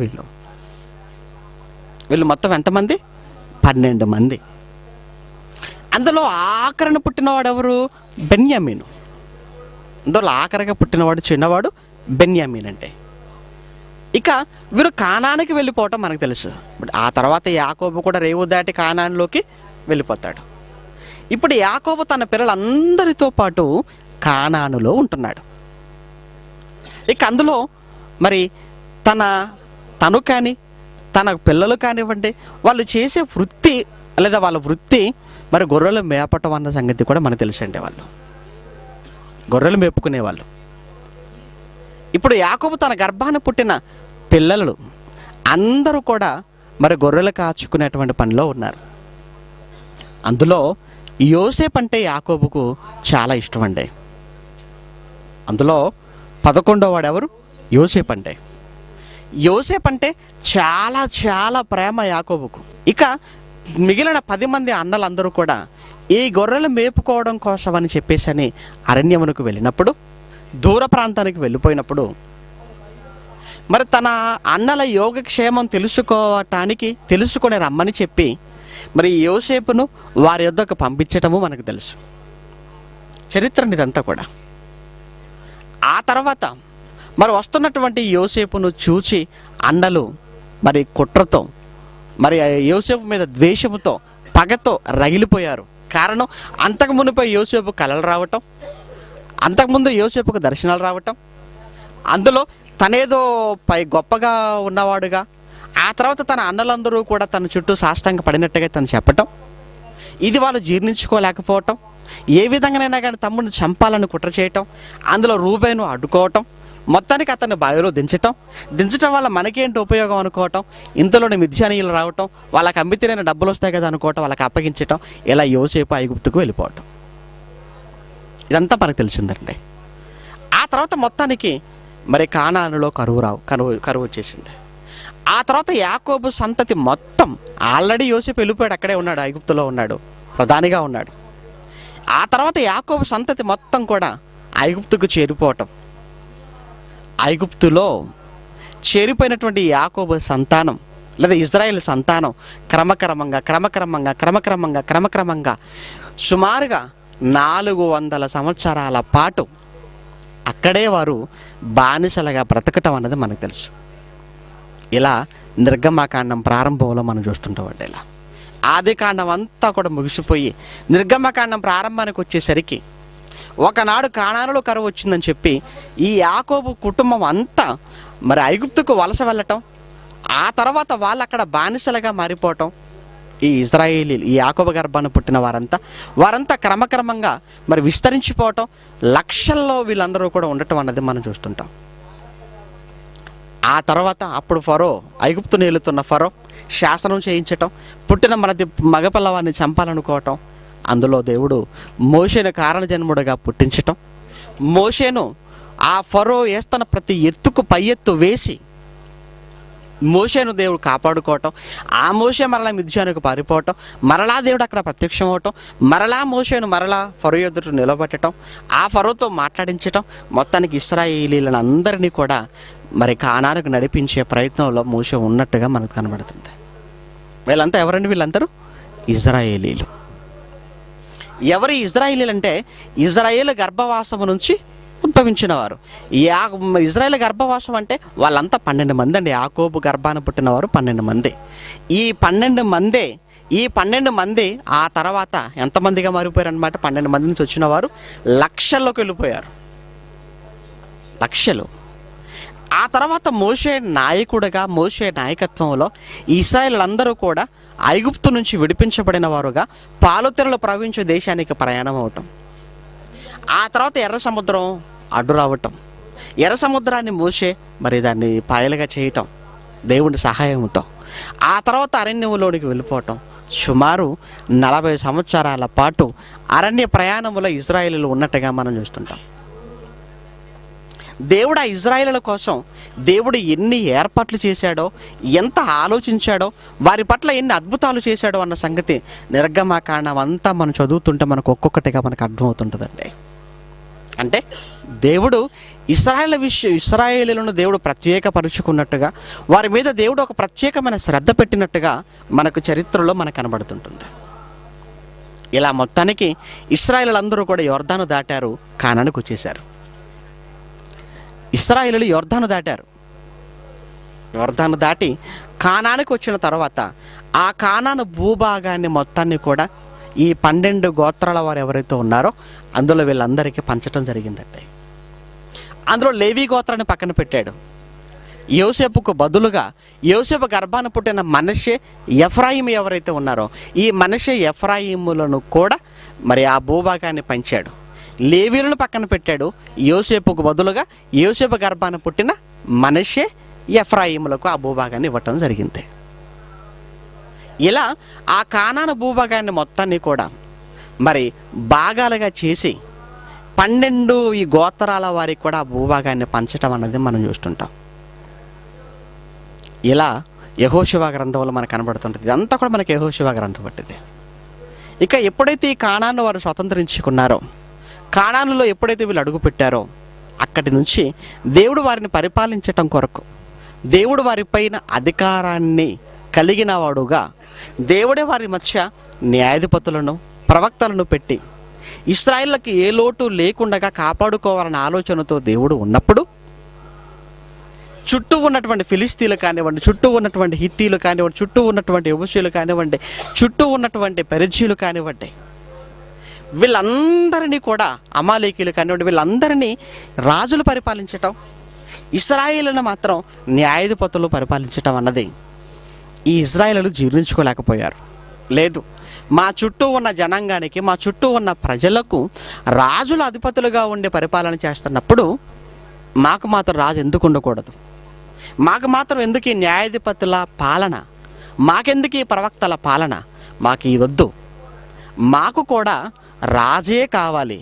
వీళ్ళు మొత్తం ఎంతమంది? 12 మంది. అందులో ఆఖరిన పుట్టినవాడు ఎవరు? బెన్యామీను. అందులో ఆఖరిగా పుట్టినవాడు చిన్నవాడు బెన్యామీన్ అంటే. ఇక వీరు కానానికి వెళ్ళిపోవటం మనకు తెలుసు. ఆ తర్వాత యాకోబు కూడా రేవు దాటి కానాన్లోకి వెళ్ళిపోతాడు. ఇప్పుడు యాకోబు తన పిల్లలందరితో పాటు కానానులో ఉంటున్నాడు. ఇక అందులో మరి తను కానీ తన పిల్లలు కానివ్వండి, వాళ్ళు చేసే వృత్తి లేదా వాళ్ళ వృత్తి మరి గొర్రెలు మేపటం అన్న సంగతి కూడా మనకు తెలుసండి. వాళ్ళు గొర్రెలు మేపుకునేవాళ్ళు. ఇప్పుడు యాకోబు తన గర్భాన పుట్టిన పిల్లలు అందరూ కూడా మరి గొర్రెలు కాచుకునేటువంటి పనిలో ఉన్నారు. అందులో యోసేపు అంటే యాకోబుకు చాలా ఇష్టం అండి. అందులో 11వ వాడు ఎవరు? యోసేపు అంటే. యోసేపు అంటే చాలా చాలా ప్రేమ యాకోబుకు. ఇక మిగిలిన 10 మంది అన్నలందరూ కూడా ఈ గొర్రెలు మేపుకోవడం కోసం అని చెప్పేసి అరణ్యమునకు వెళ్ళినప్పుడు, దూర ప్రాంతానికి వెళ్ళిపోయినప్పుడు, మరి తన అన్నల యోగక్షేమం తెలుసుకొని రమ్మని చెప్పి మరి యోసేపును వారి యొద్దకు పంపించటము మనకు తెలుసు. చరిత్ర ఇదంతా కూడా. ఆ తర్వాత మరి వస్తున్నటువంటి యోసేపును చూసి అన్నలు మరి కుట్రతో, మరి యోసేపు మీద ద్వేషముతో, పగతో రగిలిపోయారు. కారణం, అంతకు మునిపై యోసేపు కలలు రావటం, అంతకుముందు యోసేపుకు దర్శనాలు రావటం, అందులో తనేదో గొప్పగా ఉన్నవాడుగా, ఆ తర్వాత తన అన్నలందరూ కూడా తన చుట్టూ సాష్టాంగ పడినట్టుగా తను చెప్పటం, ఇది వాళ్ళు జీర్ణించుకోలేకపోవటం, ఏ విధంగానైనా కానీ తమ్ముడిని చంపాలని కుట్ర చేయటం, అందులో రూబేను అడ్డుకోవటం, మొత్తానికి అతన్ని బావిలో దించటం వల్ల మనకేంటి ఉపయోగం అనుకోవటం, ఇంతలోనే మిద్యానీయులు రావటం, వాళ్ళకి అమ్మితేనే డబ్బులు వస్తాయి కదా అనుకోవటం, వాళ్ళకి అప్పగించటం, ఇలా యోసేపు ఐగుప్తుకు వెళ్ళిపోవటం, ఇదంతా మనకు తెలిసిందండి. ఆ తర్వాత మొత్తానికి మరి కానానులో కరువు వచ్చేసింది. ఆ తర్వాత యాకోబు సంతతి మొత్తం, ఆల్రెడీ యోసేపు వెళ్ళిపోయాడు, అక్కడే ఉన్నాడు, ఐగుప్తులో ఉన్నాడు, ప్రధానిగా ఉన్నాడు. ఆ తర్వాత యాకోబు సంతతి మొత్తం కూడా ఐగుప్తుకు చేరిపోవటం, ఐగుప్తులో చేరిపోయినటువంటి యాకోబు సంతానం లేదా ఇజ్రాయేల్ సంతానం క్రమక్రమంగా సుమారుగా 400 సంవత్సరాల పాటు అక్కడే వారు బానిసలుగా బ్రతకటం అన్నది మనకు తెలుసు. ఇలా నిర్గమకాండం ప్రారంభంలో మనం చూస్తుంటామండి. ఇలా ఆదికాండం అంతా కూడా ముగిసిపోయి నిర్గమకాండం ప్రారంభానికి వచ్చేసరికి ఒకనాడు కానానులో కరువు వచ్చిందని చెప్పి ఈ యాకోబు కుటుంబం అంతా మరి ఐగుప్తుకు వలస వెళ్ళటం, ఆ తర్వాత వాళ్ళు అక్కడ బానిసలుగా మారిపోవటం, ఈ ఇజ్రాయేలీలు, ఈ యాకోబు గర్భాన్ని పుట్టిన వారంతా క్రమక్రమంగా మరి విస్తరించిపోవటం, లక్షల్లో వీళ్ళందరూ కూడా ఉండటం అన్నది మనం చూస్తుంటాం. ఆ తర్వాత అప్పుడు ఐగుప్తును ఏలుతున్న ఫరో శాసనం చేయించటం, పుట్టిన మగపిల్లవాడిని చంపాలనుకోవటం, అందులో దేవుడు మోషేను కారణజన్ముడుగా పుట్టించటం, మోషేను ఆ ఫరో వేస్తున్న ప్రతి ఎత్తుకు పై ఎత్తు వేసి మోషేను దేవుడు కాపాడుకోవటం, ఆ మోషే మరలా మిద్యానుకు పారిపోవటం, మరలా దేవుడు అక్కడ ప్రత్యక్షం అవటం, మరలా మోషేను ఫరో ఎదుట నిలబెట్టడం, ఆ ఫరోతో మాట్లాడించటం, మొత్తానికి ఇశ్రాయేలీలను అందరినీ కూడా మరి కానానుకు నడిపించే ప్రయత్నంలో మోషే ఉన్నట్టుగా మనకు కనబడుతుంది. వీళ్ళంతా ఎవరండి? వీళ్ళందరూ ఇజ్రాయేలీలు. ఎవరి ఇజ్రాయేలీలు అంటే ఇజ్రాయేలు గర్భవాసము నుంచి ఉద్భవించిన వారు. ఇజ్రాయేల్ గర్భవాసం అంటే వాళ్ళంతా 12 మంది అండి. యాకోబు గర్భాన పుట్టినవారు 12 మంది. ఈ 12 మంది ఆ తర్వాత ఎంతమందిగా మారిపోయారు అనమాట? 12 మంది నుంచి వచ్చిన వారు లక్షల్లోకి వెళ్ళిపోయారు, లక్షలు. ఆ తర్వాత మోషే నాయకత్వంలో ఇశ్రాయేలు అందరూ కూడా ఐగుప్తు నుంచి విడిపించబడిన వారుగా పాలుతెరలు ప్రవహించే దేశానికి ప్రయాణం అవటం, ఆ తర్వాత ఎర్ర సముద్రం అడ్డు రావటం, ఎర్ర సముద్రాన్ని మోషే మరి దాన్ని పాయలుగా చేయటం దేవుని సహాయంతో, ఆ తర్వాత అరణ్యంలోనికి వెళ్ళిపోవటం, సుమారు 40 సంవత్సరాల పాటు అరణ్య ప్రయాణంలో ఇజ్రాయేలీలు ఉన్నట్టుగా మనం చూస్తుంటాం. దేవుడు ఆ ఇజ్రాయేలుల కోసం దేవుడు ఎన్ని ఏర్పాట్లు చేశాడో, ఎంత ఆలోచించాడో, వారి పట్ల ఎన్ని అద్భుతాలు చేశాడో అన్న సంగతి నిర్గమకాండం అంతా మనం చదువుతుంటే మనకు ఒక్కొక్కటిగా మనకు అర్థమవుతుంటుందండి. అంటే దేవుడు ఇశ్రాయేలీలను దేవుడు ప్రత్యేకపరుచుకున్నట్టుగా, వారి మీద దేవుడు ఒక ప్రత్యేకమైన శ్రద్ధ పెట్టినట్టుగా మనకు చరిత్రలో మనకు కనబడుతుంటుంది. ఇలా మొత్తానికి ఇశ్రాయేలీలందరూ కూడా యొర్దాను దాటారు, కానానుకు వచ్చేశారు. ఇశ్రాయేలీలు యొర్దాను దాటి కానానుకు వచ్చిన తర్వాత ఆ కానాను భూభాగాన్ని మొత్తాన్ని కూడా ఈ 12 గోత్రాల వారు ఎవరైతే ఉన్నారో అందులో వీళ్ళందరికీ పంచటం జరిగిందండి. అందులో లేవీ గోత్రాన్ని పక్కన పెట్టాడు. యోసేపుకు బదులుగా యోసేపు గర్భాన పుట్టిన మనష్షే, ఎఫ్రాయిము ఎవరైతే ఉన్నారో ఈ మనష్షే, ఎఫ్రాయిములను కూడా మరి ఆ భూభాగాన్ని పంచాడు. లేవీలను పక్కన పెట్టాడు. యోసేపుకు బదులుగా యోసేపు గర్భాన పుట్టిన మనష్షే, ఎఫ్రాయిములకు ఆ భూభాగాన్ని ఇవ్వటం జరిగింది. ఇలా ఆ కానాను భూభాగాన్ని మొత్తాన్ని కూడా మరి భాగాలుగా చేసి 12 ఈ గోత్రాల వారికి కూడా ఆ భూభాగాన్ని పంచటం అన్నది మనం చూస్తుంటాం. ఇలా యెహోషువ గ్రంథంలో మనకు కనబడుతుంటుంది. ఇదంతా కూడా మనకి యెహోషువ గ్రంథం పట్టింది. ఇక ఎప్పుడైతే ఈ కానాను వారు స్వతంత్రించుకున్నారో, కానానులో ఎప్పుడైతే వీళ్ళు అడుగు పెట్టారో, అక్కడి నుంచి దేవుడు వారిని పరిపాలించటం కొరకు, దేవుడు వారిపైన అధికారాన్ని కలిగిన వాడుగా దేవుడే వారి మధ్య న్యాయాధిపతులను ప్రవక్తలను పెట్టి ఇశ్రాయేలుకి ఏ లోటు లేకుండా కాపాడుకోవాలన్న ఆలోచనతో దేవుడు ఉన్నప్పుడు, చుట్టూ ఉన్నటువంటి ఫిలిస్తీన్లు కానివ్వండి, చుట్టూ ఉన్నటువంటి హిత్తీలు కానివ్వండి, చుట్టూ ఉన్నటువంటి యెబూసీయులు కానివ్వండి, చుట్టూ ఉన్నటువంటి పెరిజ్జీయులు కానివ్వండి, వీళ్ళందరినీ కూడా, అమాలేకీయులు కానివ్వండి, వీళ్ళందరినీ రాజులు పరిపాలించటం, ఇశ్రాయేలును మాత్రం న్యాయాధిపతులు పరిపాలించటం అన్నది ఈ ఇశ్రాయేలు జీర్ణించుకోలేకపోయారు. లేదు, మా చుట్టూ ఉన్న జనాంగానికి, మా చుట్టూ ఉన్న ప్రజలకు రాజుల అధిపతులుగా ఉండే పరిపాలన చేస్తున్నప్పుడు మాకు మాత్రం రాజు ఎందుకు ఉండకూడదు? మాకు మాత్రం ఎందుకు ఈ న్యాయాధిపతుల పాలన? మాకెందుకు ఈ ప్రవక్తల పాలన? మాకు ఈ వద్దు. మాకు కూడా రాజే కావాలి,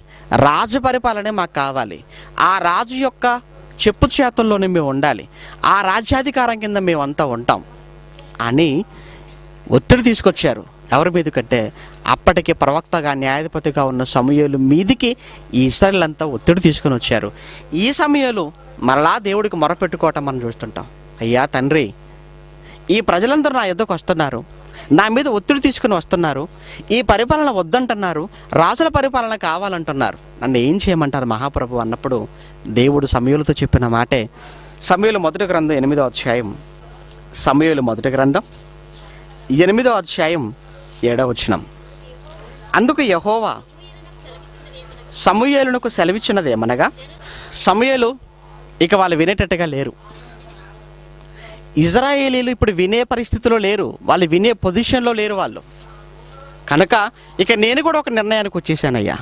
రాజు పరిపాలనే మాకు కావాలి. ఆ రాజు యొక్క చెప్పు చేతుల్లోనే మేము ఉండాలి, ఆ రాజ్యాధికారం కింద మేమంతా ఉంటాం అని ఒత్తిడి తీసుకొచ్చారు. ఎవరి మీద కంటే అప్పటికి ప్రవక్తగా న్యాయాధిపతిగా ఉన్న సమూయేలు మీదికి ఈ ఇశ్రాయేలు అంతా ఒత్తిడి తీసుకొని వచ్చారు. ఈ సమూయేలు మరలా దేవుడికి మొరపెట్టుకోవటం మనం చూస్తుంటాం. అయ్యా తండ్రి, ఈ ప్రజలందరూ నా యొద్దకు వస్తున్నారు, నా మీద ఒత్తిడి తీసుకుని వస్తున్నారు, ఈ పరిపాలన వద్దంటున్నారు, రాజుల పరిపాలన కావాలంటున్నారు, నన్ను ఏం చేయమంటారు మహాప్రభు అన్నప్పుడు దేవుడు సమూయేలుతో చెప్పిన మాటే సమూయేలు మొదటి గ్రంథం 8వ అధ్యాయం, సమూయేలు మొదటి గ్రంథం 8వ అధ్యాయం 7వ వచనం. అందుకు యెహోవా సమూయేలునకు సెలవిచ్చినదేమనగా, సమూయేలు ఇక వాళ్ళు వినేటట్టుగా లేరు. ఇశ్రాయేలీలు ఇప్పుడు వినే పరిస్థితిలో లేరు, వాళ్ళు వినే పొజిషన్లో లేరు వాళ్ళు. కనుక ఇక నేను కూడా ఒక నిర్ణయానికి వచ్చేసానయ్యా.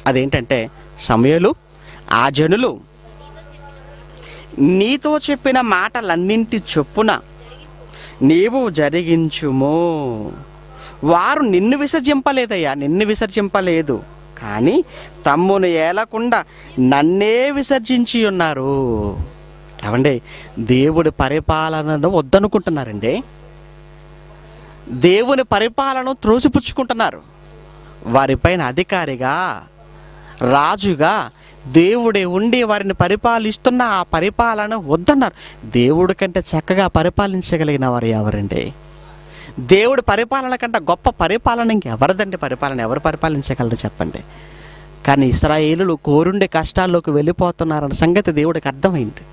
అదేంటంటే, సమూయేలు, ఆ జనులు నీతో చెప్పిన మాటలన్నింటి చొప్పున నీవు జరిగించుము. వారు నిన్ను విసర్జింపలేదయ్యా, నిన్ను విసర్జింపలేదు, కానీ తమ్మును ఏలకుండా నన్నే విసర్జించి ఉన్నారు. ఏమండి, దేవుడి పరిపాలనను వద్దనుకుంటున్నారండి. దేవుని పరిపాలన త్రోసిపుచ్చుకుంటున్నారు. వారిపైన అధికారిగా, రాజుగా దేవుడే ఉండి వారిని పరిపాలిస్తున్న ఆ పరిపాలన వద్దన్నారు. దేవుడి కంటే చక్కగా పరిపాలించగలిగిన వారు ఎవరండి? దేవుడి పరిపాలన కంటే గొప్ప పరిపాలన ఇంకెవరిదండి? పరిపాలన ఎవరు పరిపాలించగలరు చెప్పండి? కానీ ఇశ్రాయేలులు కోరుండి కష్టాల్లోకి వెళ్ళిపోతున్నారన్న సంగతి దేవుడికి అర్థమైంది.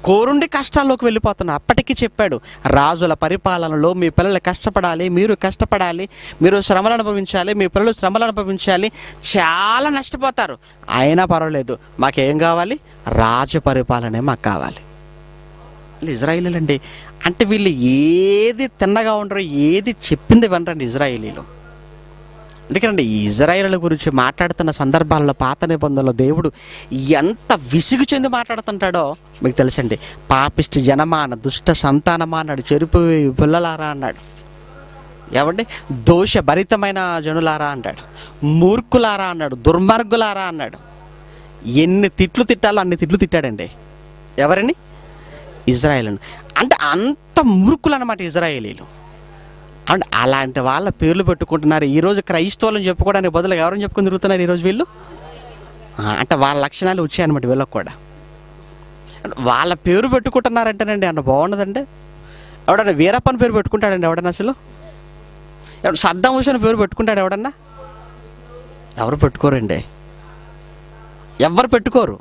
కోరుండి కష్టాల్లోకి వెళ్ళిపోతున్నారు. అప్పటికీ చెప్పాడు, రాజుల పరిపాలనలో మీ పిల్లలు కష్టపడాలి, మీరు కష్టపడాలి, మీరు శ్రమలు అనుభవించాలి, మీ పిల్లలు శ్రమలు అనుభవించాలి, చాలా నష్టపోతారు, అయినా పర్వాలేదు, మాకేం కావాలి? రాజు పరిపాలనే మాకు కావాలి. ఇజ్రాయేలీలు అండి, అంటే వీళ్ళు ఏది తిన్నగా ఉండరు, ఏది చెప్పింది వినరండి ఇజ్రాయేలీలు. అందుకేనండి ఈ ఇజ్రాయేలీల గురించి మాట్లాడుతున్న సందర్భాల్లో పాత నిబంధనలో దేవుడు ఎంత విసుగు చెంది మాట్లాడుతుంటాడో మీకు తెలుసండి. పాపిష్టి జనమా అన్న, దుష్ట సంతానమా అన్నాడు, చెరుపు పిల్లలారా అన్నాడు, ఏమండి దోషభరితమైన జనులారా అన్నాడు, మూర్ఖులారా అన్నాడు, దుర్మార్గులారా అన్నాడు. ఎన్ని తిట్లు తిట్టాలో అన్ని తిట్లు తిట్టాడండి. ఎవరని? ఇజ్రాయేలును. అంటే అంత మూర్ఖులు అన్నమాట ఇజ్రాయేలీలు. అంటే అలాంటి వాళ్ళ పేర్లు పెట్టుకుంటున్నారు. ఈరోజు క్రైస్తవులను చెప్పుకోవడానికి బదులు ఎవరైనా చెప్పుకొని తిరుగుతున్నారు ఈరోజు వీళ్ళు. అంటే వాళ్ళ లక్షణాలు వచ్చాయన్నమాట వీళ్ళకి కూడా. వాళ్ళ పేరు పెట్టుకుంటున్నారంటేనండి అన్న బాగున్నదండి. ఎవడన్నా వీరప్పని పేరు పెట్టుకుంటాడండి ఎవడన్నా? అసలు ఎవడు సద్దాం హుసేన్ పేరు పెట్టుకుంటాడు ఎవడన్నా? ఎవరు పెట్టుకోరండి, ఎవరు పెట్టుకోరు.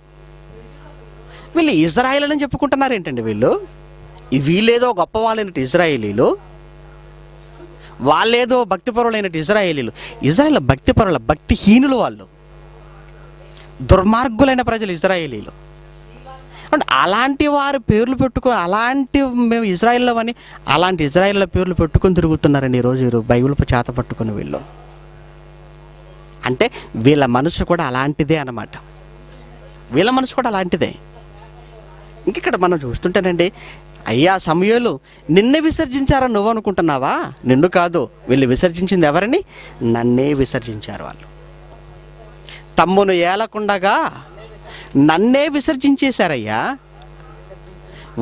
వీళ్ళు ఇజ్రాయేల్ అని చెప్పుకుంటున్నారు ఏంటండి వీళ్ళు? వీళ్ళేదో గొప్ప వాళ్ళైనట్టు ఇజ్రాయేలీలు, వాళ్ళేదో భక్తిపరులైనట్టు ఇజ్రాయేలీలు. ఇజ్రాయేల్ భక్తిపరుల, భక్తిహీనులు వాళ్ళు, దుర్మార్గులైన ప్రజలు ఇజ్రాయేలీలు. అంటే అలాంటి వారి పేర్లు పెట్టుకుని, అలాంటి మేము ఇజ్రాయేల్లో అని అలాంటి ఇజ్రాయేల్ పేర్లు పెట్టుకొని తిరుగుతున్నారండి ఈరోజు బైబిల్ చేత పట్టుకుని వీళ్ళు. అంటే వీళ్ళ మనసు కూడా అలాంటిదే అన్నమాట, వీళ్ళ మనసు కూడా అలాంటిదే. ఇంకిక్కడ మనం చూస్తుంటేనండి అయ్యా సమూయేలు, నిన్నే విసర్జించారని నువ్వు అనుకుంటున్నావా? నిన్ను కాదు, వీళ్ళు విసర్జించింది ఎవరని? నన్నే విసర్జించారు. వాళ్ళు తమ్మును ఏలకుండగా నన్నే విసర్జించేశారయ్యా.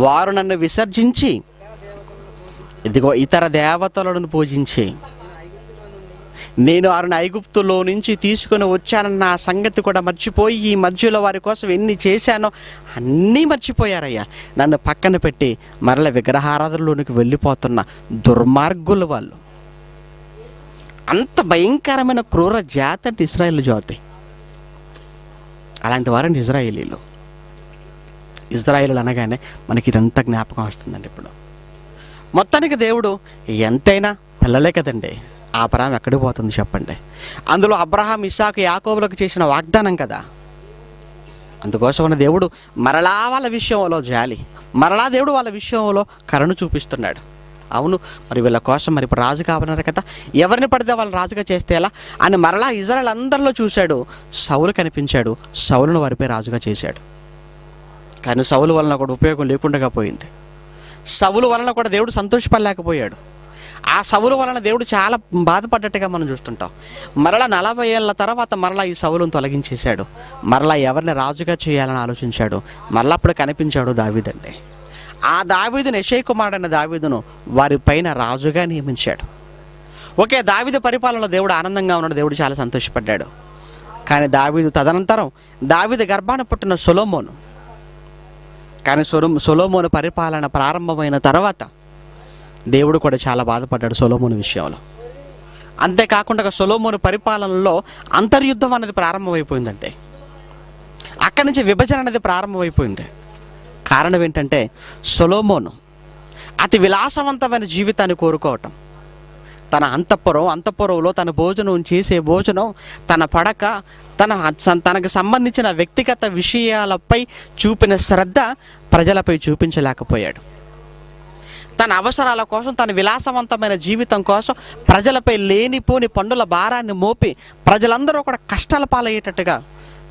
వారు నన్ను విసర్జించి ఇదిగో ఇతర దేవతలను పూజించి నేను వారిని ఐగుప్తులో నుంచి తీసుకుని వచ్చానన్న ఆ సంగతి కూడా మర్చిపోయి ఈ మధ్యలో వారి కోసం ఎన్ని చేశానో అన్నీ మర్చిపోయారయ్యా. నన్ను పక్కన పెట్టి మరల విగ్రహారాధనలోనికి వెళ్ళిపోతున్న దుర్మార్గులు వాళ్ళు. అంత భయంకరమైన క్రూర జాతి అంటే ఇశ్రాయేలు జాతి. అలాంటి వారండి ఇజ్రాయేలీలు. ఇజ్రాయేలు అనగానే మనకి ఇదంతా జ్ఞాపకం వస్తుందండి. ఇప్పుడు మొత్తానికి దేవుడు ఎంతైనా పిల్లలే కదండి. అబ్రహాం ఎక్కడికి పోతుంది చెప్పండి? అందులో అబ్రహాం, ఇస్సాకు, యాకోబులకు చేసిన వాగ్దానం కదా. అందుకోసమన్న దేవుడు మరలా వాళ్ళ విషయంలో జాలి, మరలా దేవుడు వాళ్ళ విషయంలో కరుణ చూపిస్తున్నాడు. అవును, మరి వీళ్ళ కోసం మరి ఇప్పుడు రాజు కావాలన్నారు కదా, ఎవరిని పడితే వాళ్ళు రాజుగా చేస్తే ఎలా అని మరలా ఇజ్రాయేల్ అందరిలో చూశాడు. సౌలు కనిపించాడు, సౌలును వారిపై రాజుగా చేశాడు. కానీ సౌలు వలన కూడా ఉపయోగం లేకుండా పోయింది. సౌలు వలన కూడా దేవుడు సంతోషపడలేకపోయాడు. ఆ సౌలు వలన దేవుడు చాలా బాధపడ్డట్టుగా మనం చూస్తుంటాం. మరలా 40 ఏళ్ళ తర్వాత మరలా ఈ సౌలును తొలగించేశాడు. మరలా ఎవరిని రాజుగా చేయాలని ఆలోచించాడు. మరలా అప్పుడు కనిపించాడు దావీదండి. ఆ దావీదును, యెషై కుమారుడైన దావీదును వారి పైన రాజుగా నియమించాడు. ఓకే, దావీదు పరిపాలనలో దేవుడు ఆనందంగా ఉన్నాడు, దేవుడు చాలా సంతోషపడ్డాడు. కానీ దావీదు తదనంతరం దావీదు గర్భాన పుట్టిన సొలొమోను, కానీ సొలొమోను పరిపాలన ప్రారంభమైన తర్వాత దేవుడు కూడా చాలా బాధపడ్డాడు సొలొమోను విషయంలో. అంతేకాకుండా సొలొమోను పరిపాలనలో అంతర్యుద్ధం అనేది ప్రారంభమైపోయిందంటే, అక్కడి నుంచి విభజన అనేది ప్రారంభమైపోయింది. కారణం ఏంటంటే సొలొమోను అతి విలాసవంతమైన జీవితాన్ని కోరుకోవటం. తన అంతఃపురంలో తన భోజనం చేసే భోజనం, తన పడక, తనకు సంబంధించిన వ్యక్తిగత విషయాలపై చూపిన శ్రద్ధ ప్రజలపై చూపించలేకపోయాడు. తన అవసరాల కోసం, తన విలాసవంతమైన జీవితం కోసం ప్రజలపై లేనిపోని పన్నుల భారాన్ని మోపి ప్రజలందరూ కూడా కష్టాల పాలయ్యేటట్టుగా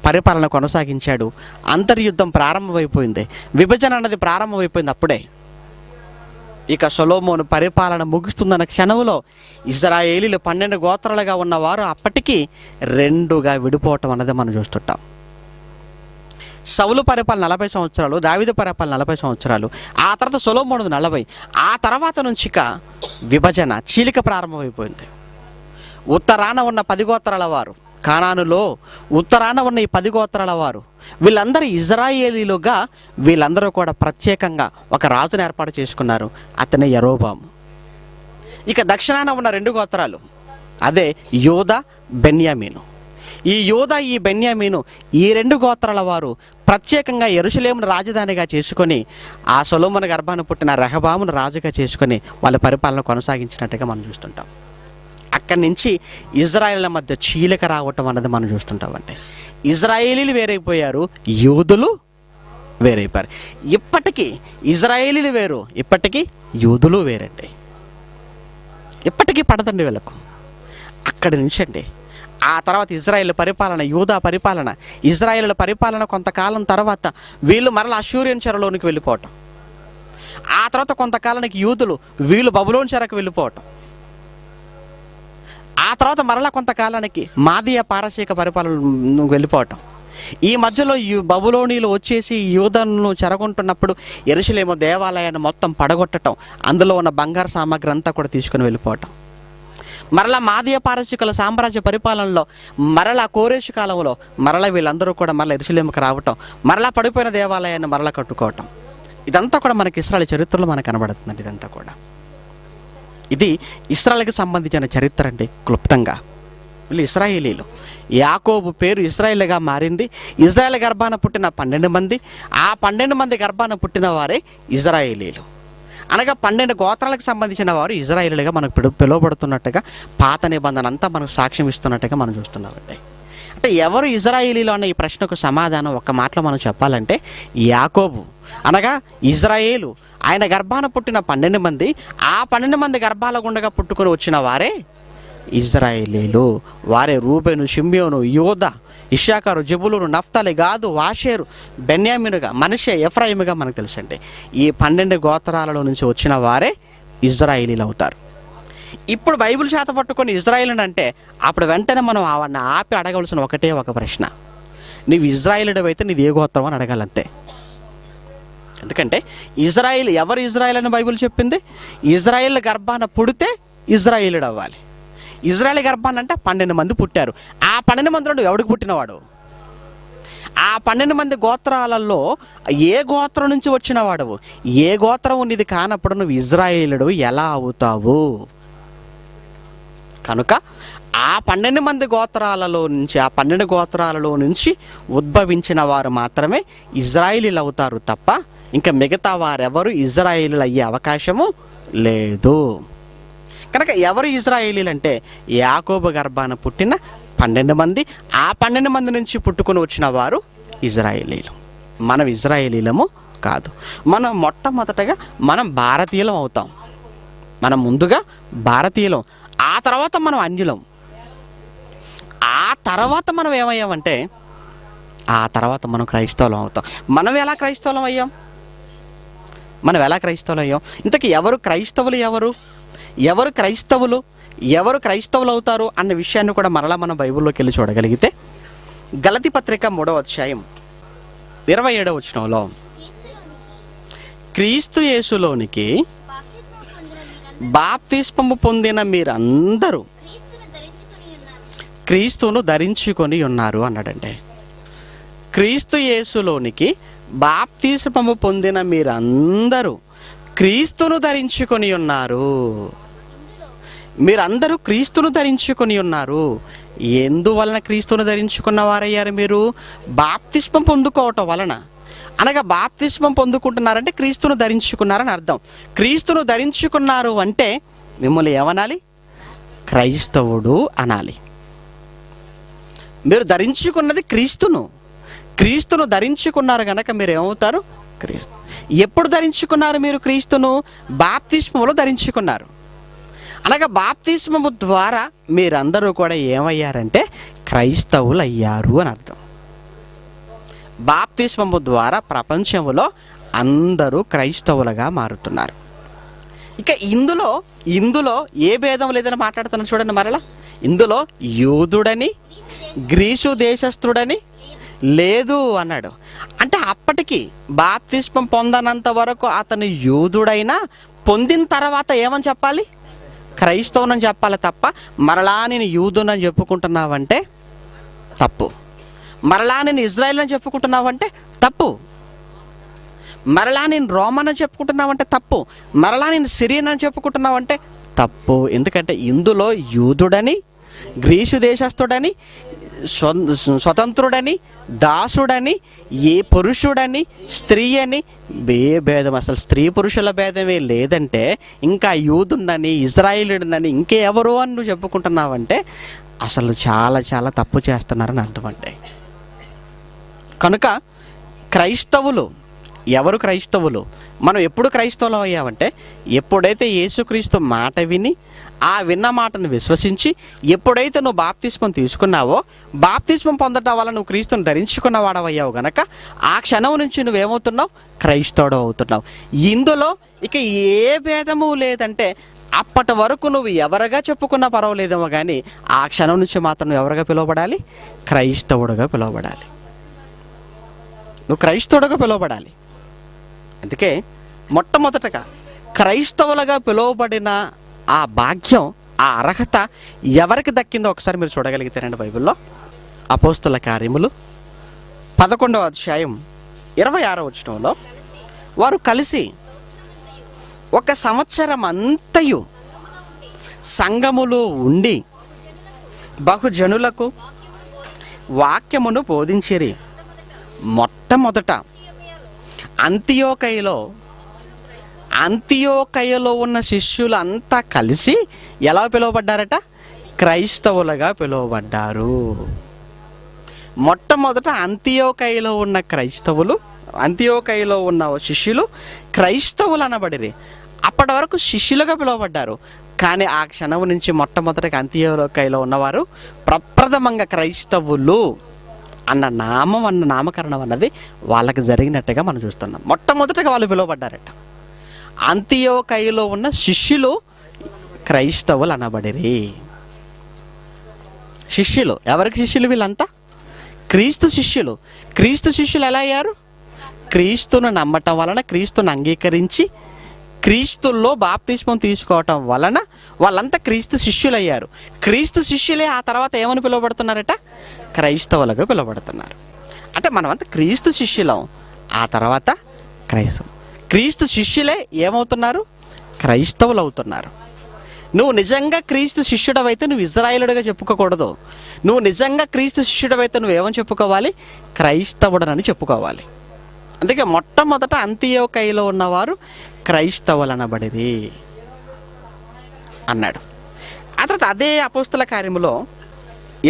పరిపాలన కొనసాగించాడు. అంతర్యుద్ధం ప్రారంభమైపోయింది, విభజన అన్నది ప్రారంభమైపోయింది. అప్పుడే ఇక సొలొమోను పరిపాలన ముగుస్తున్న క్షణంలో ఇశ్రాయేలీలు 12 గోత్రాలుగా ఉన్నవారు అప్పటికి 2గా విడిపోవటం అన్నది మనం చూస్తుంటాం. సౌలు పరిపాలన 40 సంవత్సరాలు, దావీదు పరిపాలన 40 సంవత్సరాలు, ఆ తర్వాత సొలొమోను 40. ఆ తర్వాత నుంచి ఇక విభజన, చీలిక ప్రారంభమైపోయింది. ఉత్తరాన ఉన్న 10 గోత్రాల వారు, కానానులో ఉత్తరాన ఉన్న ఈ 10 గోత్రాల వారు, వీళ్ళందరూ ఇజ్రాయేలీలుగా, వీళ్ళందరూ కూడా ప్రత్యేకంగా ఒక రాజును ఏర్పాటు చేసుకున్నారు. అతనే యరొబాము. ఇక దక్షిణాన ఉన్న 2 గోత్రాలు, అదే యూదా, బెన్యామీను. ఈ యూదా, ఈ బెన్యామీను, ఈ 2 గోత్రాల వారు ప్రత్యేకంగా యెరూషలేమును రాజధానిగా చేసుకొని ఆ సొలొమోను గర్భాన పుట్టిన రెహబామును రాజుగా చేసుకొని వాళ్ళ పరిపాలన కొనసాగించినట్టుగా మనం చూస్తుంటాం. అక్కడి నుంచి ఇజ్రాయేళ్ల మధ్య చీలిక రావటం అన్నది మనం చూస్తుంటామంటే, ఇజ్రాయేలీలు వేరైపోయారు, యూదులు వేరైపోయారు. ఇప్పటికీ ఇజ్రాయేలీలు వేరు, ఇప్పటికీ యూదులు వేరండి. ఇప్పటికీ పడదండి వీళ్ళకు. అక్కడి నుంచి అండి ఆ తర్వాత ఇజ్రాయేల్ పరిపాలన, యూదా పరిపాలన, ఇజ్రాయేల్ పరిపాలన కొంతకాలం తర్వాత వీళ్ళు మరలా అష్షూరియన్ చెరలోనికి వెళ్ళిపోవటం. ఆ తర్వాత కొంతకాలానికి యూదులు, వీళ్ళు బబులోను చెరకు వెళ్ళిపోవటం. ఆ తర్వాత మరలా కొంతకాలానికి మాదీయ పారసీక పరిపాలన వెళ్ళిపోవటం. ఈ మధ్యలో బబులోనీలు వచ్చేసి యూదను చెరగొంటున్నప్పుడు యెరూషలేము దేవాలయాన్ని మొత్తం పడగొట్టడం, అందులో ఉన్న బంగారు సామాగ్రి అంతా కూడా తీసుకుని వెళ్ళిపోవటం. మరలా మాదీయ పారసీకుల సామ్రాజ్య పరిపాలనలో మరలా కోరేషు కాలంలో మరలా వీళ్ళందరూ కూడా మరలా యెరూషలేముకు రావటం, మరలా పడిపోయిన దేవాలయాన్ని మరలా కట్టుకోవటం. ఇదంతా కూడా మనకి ఇశ్రాయేలు చరిత్రలో మనకు కనబడుతుందండి. ఇదంతా కూడా ఇది ఇశ్రాయేలుకి సంబంధించిన చరిత్ర అండి. క్లుప్తంగా వీళ్ళు ఇశ్రాయేలీలు. యాకోబు పేరు ఇశ్రాయేలుగా మారింది. ఇజ్రాయేల్ గర్భాన పుట్టిన 12 మంది, ఆ 12 మంది గర్భాన పుట్టిన వారే ఇజ్రాయేలీలు. అనగా 12 గోత్రాలకు సంబంధించిన వారు ఇజ్రాయేలుగా మనకు పిలువబడుతున్నట్టుగా పాత నిబంధన అంతా మనకు సాక్ష్యం ఇస్తున్నట్టుగా మనం చూస్తున్నామండి. అంటే ఎవరు ఇజ్రాయేలీలు అన్న ఈ ప్రశ్నకు సమాధానం ఒక్క మాటలో మనం చెప్పాలంటే యాకోబు, అనగా ఇజ్రాయేలు. ఆయన గర్భాన పుట్టిన 12 మంది, ఆ 12 మంది గర్భాల గుండగా పుట్టుకొని వచ్చిన వారే ఇజ్రాయేలీలు. వారే రూబేను, షిమ్యోను, యూదా, ఇశ్శాఖారు, జెబూలూను, నఫ్తాలి, గాదు, ఆషేరు, బెన్యామీనుగా, మనష్షే, ఎఫ్రాయిముగా మనకు తెలుసండి. ఈ 12 గోత్రాలలో నుంచి వచ్చిన వారే ఇజ్రాయేలీలు అవుతారు. ఇప్పుడు బైబిల్ చేత పట్టుకొని ఇజ్రాయేలుని అంటే అప్పుడు వెంటనే మనం వాడిని ఆపి అడగవలసిన ఒకటే ఒక ప్రశ్న, నీవు ఇజ్రాయేలుడు అయితే నీది ఏ గోత్రం అని అడగాలంతే. ఎందుకంటే ఎవరు ఇజ్రాయేల్ అని బైబిల్ చెప్పింది? ఇజ్రాయేల్ గర్భాన పుడితే ఇజ్రాయేలుడు అవ్వాలి. ఇజ్రాయేల్ గర్భాన అంటే 12 మంది పుట్టారు. ఆ 12 మందిలో నువ్వు ఎవడికి పుట్టినవాడు? ఆ 12 మంది గోత్రాలలో ఏ గోత్రం నుంచి వచ్చిన వాడవు? ఏ గోత్రం నీది కానప్పుడు నువ్వు ఇజ్రాయేలుడు ఎలా అవుతావు? కనుక ఆ 12 మంది గోత్రాలలో నుంచి, ఆ 12 గోత్రాలలో నుంచి ఉద్భవించిన వారు మాత్రమే ఇజ్రాయేలీలు అవుతారు తప్ప ఇంకా మిగతా వారెవరు ఇజ్రాయేలీలు అయ్యే అవకాశము లేదు. కనుక ఎవరు ఇజ్రాయేలీలు అంటే యాకోబు గర్భాన పుట్టిన 12 మంది. ఆ 12 మంది నుంచి పుట్టుకొని వచ్చిన వారు ఇజ్రాయేలీలు. మనం ఇజ్రాయేలీలము కాదు. మనం మొట్టమొదటగా మనం భారతీయులం అవుతాం. మనం ముందుగా భారతీయులం, ఆ తర్వాత మనం అన్యులం. ఆ తర్వాత మనం ఏమయ్యామంటే ఆ తర్వాత మనం క్రైస్తవులం అవుతాం. మనం ఎలా క్రైస్తవులం అయ్యాం? ఇంతకీ ఎవరు క్రైస్తవులు? ఎవరు క్రైస్తవులు అవుతారు అన్న విషయాన్ని కూడా మరలా మనం బైబిల్లోకి వెళ్ళి చూడగలిగితే గలతీ పత్రిక 3వ అధ్యాయం 27వ వచనంలో, క్రీస్తు యేసులోనికి బాప్తిస్మము పొందిన మీరందరూ క్రీస్తును ధరించుకొని ఉన్నారు అన్నాడంటే. క్రీస్తు యేసులోనికి బాప్తిస్మము పొందిన మీరందరూ క్రీస్తును ధరించుకొని ఉన్నారు. మీరందరూ క్రీస్తును ధరించుకొని ఉన్నారు. ఎందువలన క్రీస్తును ధరించుకున్న వారయ్యారు మీరు? బాప్తిస్మం పొందుకోవటం వలన. అనగా బాప్తిస్మం పొందుకుంటున్నారంటే క్రీస్తును ధరించుకున్నారని అర్థం. క్రీస్తును ధరించుకున్నారు అంటే మిమ్మల్ని ఏమనాలి? క్రైస్తవుడు అనాలి. మీరు ధరించుకున్నది క్రీస్తును ధరించుకున్నారు కనుక మీరు ఏమవుతారు? క్రీస్తు. ఎప్పుడు ధరించుకున్నారు మీరు క్రీస్తును? బాప్తిస్మములో ధరించుకున్నారు. అనగా బాప్తిస్మము ద్వారా మీరందరూ కూడా ఏమయ్యారంటే క్రైస్తవులు అయ్యారు అని అర్థం. బాప్తిస్మము ద్వారా ప్రపంచంలో అందరూ క్రైస్తవులుగా మారుతున్నారు. ఇక ఇందులో ఏ భేదం లేదని మాట్లాడుతున్నాను చూడండి. మరలా ఇందులో యూదుడని గ్రీసు దేశస్థుడని లేదు అన్నాడు. అంటే అప్పటికి బాప్తిస్మం పొందనంత వరకు అతను యూదుడైనా పొందిన తర్వాత ఏమని చెప్పాలి? క్రైస్తవునని చెప్పాలి తప్ప మరలా నేను యూదునని చెప్పుకుంటున్నావంటే తప్పు. మరలా నేను ఇజ్రాయేల్ అని చెప్పుకుంటున్నావంటే తప్పు. మరలా నేను రోమన్ అని చెప్పుకుంటున్నావంటే తప్పు. మరలా నేను సిరియన్ అని చెప్పుకుంటున్నావంటే తప్పు. ఎందుకంటే ఇందులో యూదుడని, గ్రీసు దేశస్థుడని, స్వతంత్రుడని, దాసుడని, ఏ పురుషుడని, స్త్రీ అని ఏ భేదం, అసలు స్త్రీ పురుషుల భేదమే లేదంటే ఇంకా యూదుడని, ఇజ్రాయేలుడని ఇంకెవరో అని నువ్వు చెప్పుకుంటున్నావంటే అసలు చాలా చాలా తప్పు చేస్తున్నారని అర్థం. అంటే కనుక ఎవరు క్రైస్తవులు? మనం ఎప్పుడు క్రైస్తవులం అయ్యామంటే ఎప్పుడైతే యేసుక్రీస్తు మాట విని ఆ విన్న మాటను విశ్వసించి ఎప్పుడైతే నువ్వు బాప్తిస్మం తీసుకున్నావో, బాప్తిస్మం పొందటం వల్ల నువ్వు క్రీస్తుని ధరించుకున్నవాడవయ్యావు గనక ఆ క్షణం నుంచి నువ్వేమవుతున్నావు? క్రైస్తవుడు అవుతున్నావు. ఇందులో ఇక ఏ భేదము లేదంటే అప్పటి వరకు నువ్వు ఎవరుగా చెప్పుకున్నా పర్వాలేదేమో కానీ ఆ క్షణం నుంచి మాత్రం నువ్వు ఎవరుగా పిలువబడాలి? క్రైస్తవుడుగా పిలువబడాలి. నువ్వు క్రైస్తవుడుగా పిలువబడాలి. అందుకే మొట్టమొదటగా క్రైస్తవులుగా పిలువబడిన ఆ భాగ్యం, ఆ అర్హత ఎవరికి దక్కిందో ఒకసారి మీరు చూడగలిగితేనండి బైబిల్లో. అపోస్తుల కార్యములు 11వ అధ్యాయం 26వ వచనంలో, వారు కలిసి 1 సంవత్సరం అంతయు సంఘములో ఉండి బహుజనులకు వాక్యమును బోధించిరి. మొట్టమొదట అంతియోకయలో ఉన్న శిష్యులంతా కలిసి ఎలా పిలువబడ్డారట? క్రైస్తవులుగా పిలువబడ్డారు. మొట్టమొదట అంతియోకయలో ఉన్న శిష్యులు క్రైస్తవులు అనబడిరి. అప్పటి వరకు శిష్యులుగా పిలువబడ్డారు. కానీ ఆ క్షణం నుంచి మొట్టమొదటిగా అంతియోకయలో ఉన్నవారు ప్రప్రథమంగా క్రైస్తవులు అన్న నామకరణం అన్నది వాళ్ళకి జరిగినట్టుగా మనం చూస్తున్నాం. మొట్టమొదటగా వాళ్ళు పిలువబడ్డారట. అంతియోకయలో ఉన్న శిష్యులు క్రైస్తవులు అనబడిరి. శిష్యులు ఎవరికి శిష్యులు? వీళ్ళంతా క్రీస్తు శిష్యులు. క్రీస్తు శిష్యులు ఎలా అయ్యారు? క్రీస్తును నమ్మటం వలన, క్రీస్తును అంగీకరించి క్రీస్తుల్లో బాప్తిస్మం తీసుకోవటం వలన వాళ్ళంతా క్రీస్తు శిష్యులు అయ్యారు. క్రీస్తు శిష్యులే ఆ తర్వాత ఏమని పిలువబడుతున్నారట? క్రైస్తవులుగా పిలువబడుతున్నారు. అంటే మనమంతా క్రీస్తు శిష్యులం, ఆ తర్వాత క్రీస్తు శిష్యులే ఏమవుతున్నారు? క్రైస్తవులు అవుతున్నారు. నువ్వు నిజంగా క్రీస్తు శిష్యుడవైతే నువ్వు ఇజ్రాయేలుడిగా చెప్పుకోకూడదు. నువ్వు నిజంగా క్రీస్తు శిష్యుడవైతే నువ్వేమని చెప్పుకోవాలి? క్రైస్తవుడనని చెప్పుకోవాలి. అందుకే మొట్టమొదట అంతియోకయలో ఉన్నవారు క్రైస్తవులు అనబడిరి అన్నాడు. ఆ తర్వాత అదే అపోస్తల కార్యములో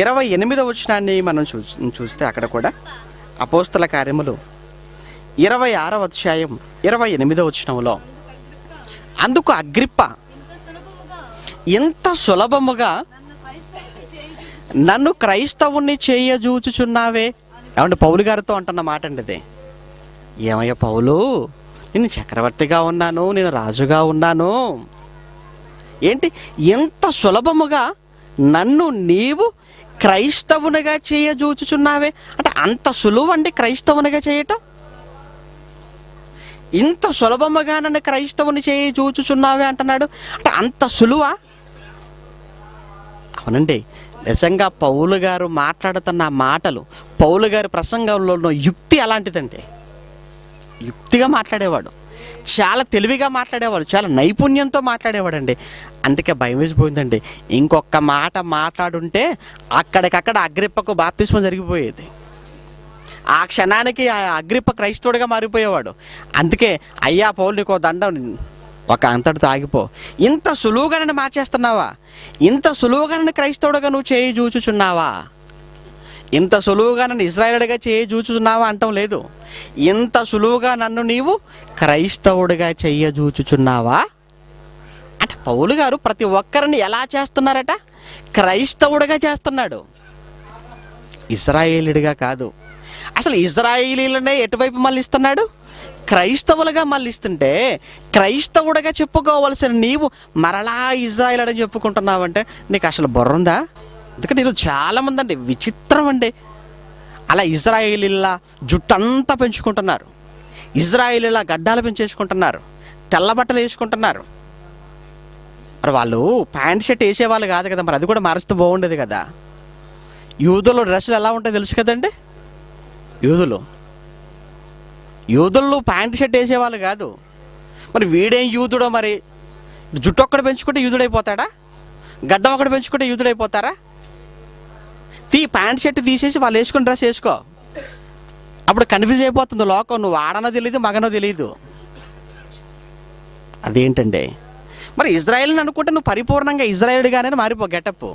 28వ వచనాన్ని మనం చూస్తే అక్కడ కూడా అపోస్తల కార్యములు 26వ అధ్యాయం 28వ వచనంలో, అందుకు అగ్రిప్ప, ఇంత సులభముగా నన్ను క్రైస్తవుని చేయజూచుచున్నావే. ఏమంటే పౌలు గారితో అంటున్న మాట అండి ఇది. ఏమయ్య పౌలు, నేను చక్రవర్తిగా ఉన్నాను, నేను రాజుగా ఉన్నాను, ఏంటి ఎంత సులభముగా నన్ను నీవు క్రైస్తవునిగా చేయజూచుచున్నావే? అంటే అంత సులువండి క్రైస్తవునిగా చేయటం? ఇంత సులభముగా నన్ను క్రైస్తవుని చేయజూచుచున్నావే అంటున్నాడు. అంటే అంత సులువా? అవునండి, నిజంగా పౌలు గారు మాట్లాడుతున్న మాటలు, పౌలు గారి ప్రసంగంలో ఉన్న యుక్తి అలాంటిదండి. యుక్తిగా మాట్లాడేవాడు, చాలా తెలివిగా మాట్లాడేవాడు, చాలా నైపుణ్యంతో మాట్లాడేవాడండి. అందుకే భయం వేసిపోయిందండి. ఇంకొక మాట మాట్లాడుంటే అక్కడికక్కడ అగ్రిప్పకు బాప్తిస్మం జరిగిపోయేది. ఆ క్షణానికి ఆ అగ్రిప్ప క్రైస్తవుడిగా మారిపోయేవాడు. అందుకే అయ్యా పౌలు నీకో దండం, ఒక అంతటితో ఆగిపో. ఇంత సులువుగా నన్ను మార్చేస్తున్నావా? ఇంత సులువుగా నన్ను క్రైస్తవుడిగా నువ్వు చేయి చూచుచున్నావా? ఇంత సులువుగా నన్ను ఇజ్రాయేలుడిగా చేయి చూచుచున్నావా అంటాం లేదు. ఇంత సులువుగా నన్ను నీవు క్రైస్తవుడిగా చెయ్యజూచుచున్నావా? అంటే పౌలు గారు ప్రతి ఒక్కరిని ఎలా చేస్తున్నారట? క్రైస్తవుడిగా చేస్తున్నాడు, ఇజ్రాయేలుడిగా కాదు. అసలు ఇజ్రాయేలీలనే ఎటువైపు మళ్ళిస్తున్నాడు? క్రైస్తవులుగా మళ్ళిస్తుంటే క్రైస్తవుడిగా చెప్పుకోవలసిన నీవు మరలా ఇజ్రాయేల్ అని చెప్పుకుంటున్నావంటే నీకు అసలు బుర్రుందా? ఎందుకంటే ఈరోజు చాలామంది అండి విచిత్రం అండి, అలా ఇజ్రాయేలీలా జుట్టంతా పెంచుకుంటున్నారు, ఇజ్రాయేలీలా గడ్డాలు పెంచేసుకుంటున్నారు, తెల్ల బట్టలు వేసుకుంటున్నారు. మరి వాళ్ళు ప్యాంట్ షర్ట్ వేసేవాళ్ళు కాదు కదా, మరి అది కూడా మారుస్తూ బాగుండేది కదా. యూదులు డ్రెస్సులు ఎలా ఉంటాయో తెలుసు కదండి. యూదులు ప్యాంట్ షర్ట్ వేసేవాళ్ళు కాదు. మరి వీడేం యూదుడో? మరి జుట్టు ఒక్కడు పెంచుకుంటే యూదుడైపోతాడా? గడ్డం ఒకటి పెంచుకుంటే యూదుడైపోతారా? ప్యాంట్ షర్ట్ తీసేసి వాళ్ళు వేసుకుని డ్రెస్ వేసుకో, అప్పుడు కన్ఫ్యూజ్ అయిపోతుంది లోకం. నువ్వు ఆడనో తెలియదు, మగనో తెలియదు. అదేంటండి? మరి ఇజ్రాయేల్ని అనుకుంటే నువ్వు పరిపూర్ణంగా ఇజ్రాయేలుడిగానే మారిపో. గెటప్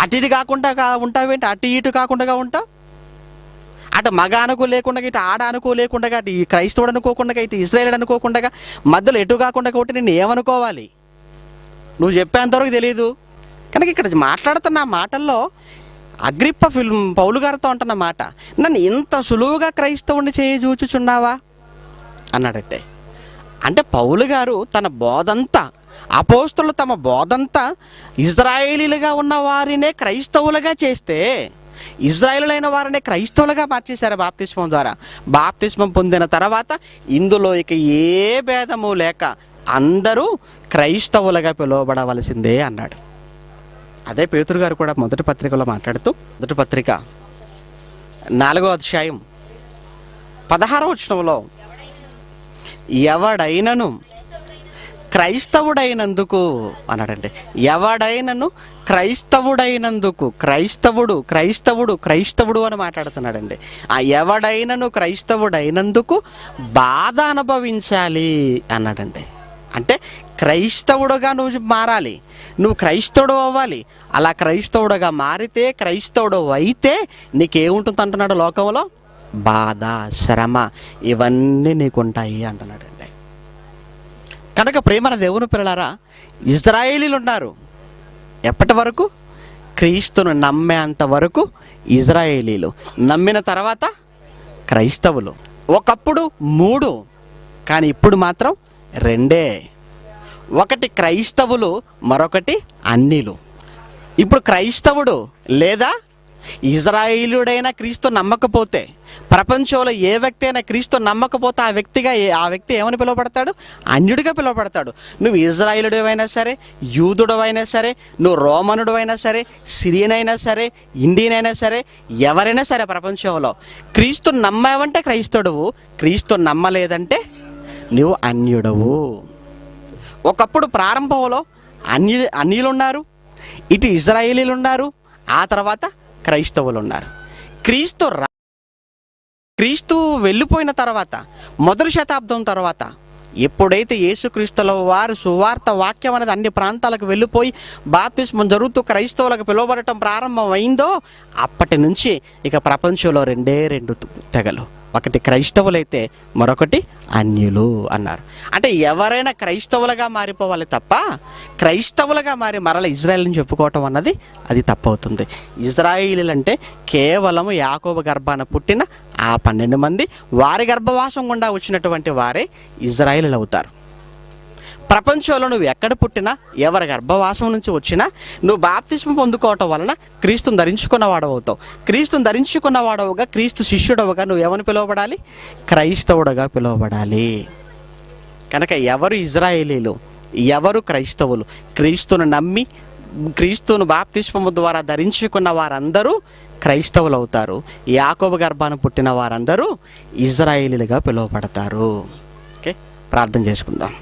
అటు ఇటు కాకుండా ఉంటావేంటి? అటు ఇటు కాకుండా ఉంటావు. అటు మగ అనుకోలేకుండా, ఇటు ఆడ అనుకోలేకుండా, అటు క్రైస్తవుడు అనుకోకుండా, ఇటు ఇజ్రాయేల్ అనుకోకుండా, మధ్యలో ఎటు కాకుండా ఒకటి నేను ఏమనుకోవాలి? నువ్వు చెప్పేంతవరకు తెలియదు. కనుక ఇక్కడ మాట్లాడుతున్న మాటల్లో అగ్రిప్ప పౌలు గారితో అంటున్న మాట, నన్ను ఇంత సులువుగా క్రైస్తవుని చేయజూచుచున్నావా అన్నాడట్టే. అంటే పౌలు గారు తన బోధంతా, అపోస్తులు తమ బోధంతా ఇజ్రాయేలీలుగా ఉన్న వారినే క్రైస్తవులుగా చేస్తే, ఇజ్రాయేలులైన వారినే క్రైస్తవులుగా మార్చేశారు బాప్తిస్మం ద్వారా. బాప్తిస్మం పొందిన తర్వాత ఇందులో ఇక ఏ భేదము లేక అందరూ క్రైస్తవులుగా పిలువబడవలసిందే అన్నాడు. అదే పేతురు గారు కూడా మొదటి పత్రికలో మాట్లాడుతూ, మొదటి పత్రిక 4వ అధ్యాయం 16వ వచనంలో, ఎవడైనను క్రైస్తవుడైనందుకు అన్నాడండి. ఎవడైనను క్రైస్తవుడైనందుకు, క్రైస్తవుడు అని మాట్లాడుతున్నాడండి. ఆ ఎవడైనను క్రైస్తవుడైనందుకు బాధ అనుభవించాలి అన్నాడండి. అంటే క్రైస్తవుడుగా నువ్వు మారాలి, నువ్వు క్రైస్తవుడు అవ్వాలి. అలా క్రైస్తవుడుగా మారితే, క్రైస్తవుడు అయితే నీకేముంటుంది అంటున్నాడు? లోకంలో బాధ, శ్రమ ఇవన్నీ నీకుంటాయి అంటున్నాడండి. కనుక ప్రేమన దేవుని పిల్లలారా, ఇజ్రాయేలీలు ఉన్నారు ఎప్పటి వరకు? క్రీస్తును నమ్మేంత వరకు ఇజ్రాయేలీలు, నమ్మిన తర్వాత క్రైస్తవులు. ఒకప్పుడు 3, కానీ ఇప్పుడు మాత్రం 2. ఒకటి క్రైస్తవులు, మరొకటి అన్యులు. ఇప్పుడు క్రైస్తవుడు లేదా ఇజ్రాయేలుడైనా క్రీస్తు నమ్మకపోతే, ప్రపంచంలో ఏ వ్యక్తి అయినా క్రీస్తు నమ్మకపోతే ఆ వ్యక్తి ఏమని పిలువబడతాడు? అన్యుడిగా పిలువబడతాడు. నువ్వు ఇజ్రాయేలుడు అయినా సరే, యూదుడు అయినా సరే, నువ్వు రోమనుడు అయినా సరే, సిరియన్ అయినా సరే, ఇండియన్ అయినా సరే, ఎవరైనా సరే ప్రపంచంలో క్రీస్తు నమ్మావంటే క్రైస్తవుడువు, క్రీస్తు నమ్మలేదంటే నువ్వు అన్యుడవు. ఒకప్పుడు ప్రారంభంలో అన్యులు ఉన్నారు, ఇటు ఇజ్రాయేలీలు ఉన్నారు, ఆ తర్వాత క్రైస్తవులు ఉన్నారు. క్రీస్తు వెళ్ళిపోయిన తర్వాత, మొదటి శతాబ్దం తర్వాత, ఎప్పుడైతే యేసుక్రీస్తుల వారు సువార్త వాక్యం అనేది అన్ని ప్రాంతాలకు వెళ్ళిపోయి బాప్తిస్మం జరుగుతూ క్రైస్తవులకు పిలువబడటం ప్రారంభమైందో, అప్పటి నుంచి ఇక ప్రపంచంలో 2 తెగలు. ఒకటి క్రైస్తవులైతే మరొకటి అన్యులు అన్నారు. అంటే ఎవరైనా క్రైస్తవులుగా మారిపోవాలి తప్ప క్రైస్తవులుగా మారి మరల ఇజ్రాయేల్ని చెప్పుకోవటం అన్నది అది తప్పవుతుంది. ఇజ్రాయేలీలు అంటే కేవలం యాకోబు గర్భాన పుట్టిన ఆ 12 మంది, వారి గర్భవాసం గుండా వచ్చినటువంటి వారే ఇజ్రాయేలీలు అవుతారు. ప్రపంచంలో నువ్వు ఎక్కడ పుట్టినా, ఎవరి గర్భవాసం నుంచి వచ్చినా, నువ్వు బాప్తిస్మం పొందుకోవటం వలన క్రీస్తుని ధరించుకున్నవాడు అవుతావు. క్రీస్తుని ధరించుకున్నవాడవుగా, క్రీస్తు శిష్యుడవుగా నువ్వు ఎవరిని పిలువబడాలి? క్రైస్తవుడుగా పిలువబడాలి. కనుక ఎవరు ఇజ్రాయేలీలు, ఎవరు క్రైస్తవులు? క్రీస్తును నమ్మి క్రీస్తును బాప్తిస్మము ద్వారా ధరించుకున్న వారందరూ క్రైస్తవులు అవుతారు. యాకోబు గర్భాన పుట్టిన వారందరూ ఇజ్రాయేలీలుగా పిలువబడతారు. ఓకే, ప్రార్థన చేసుకుందాం.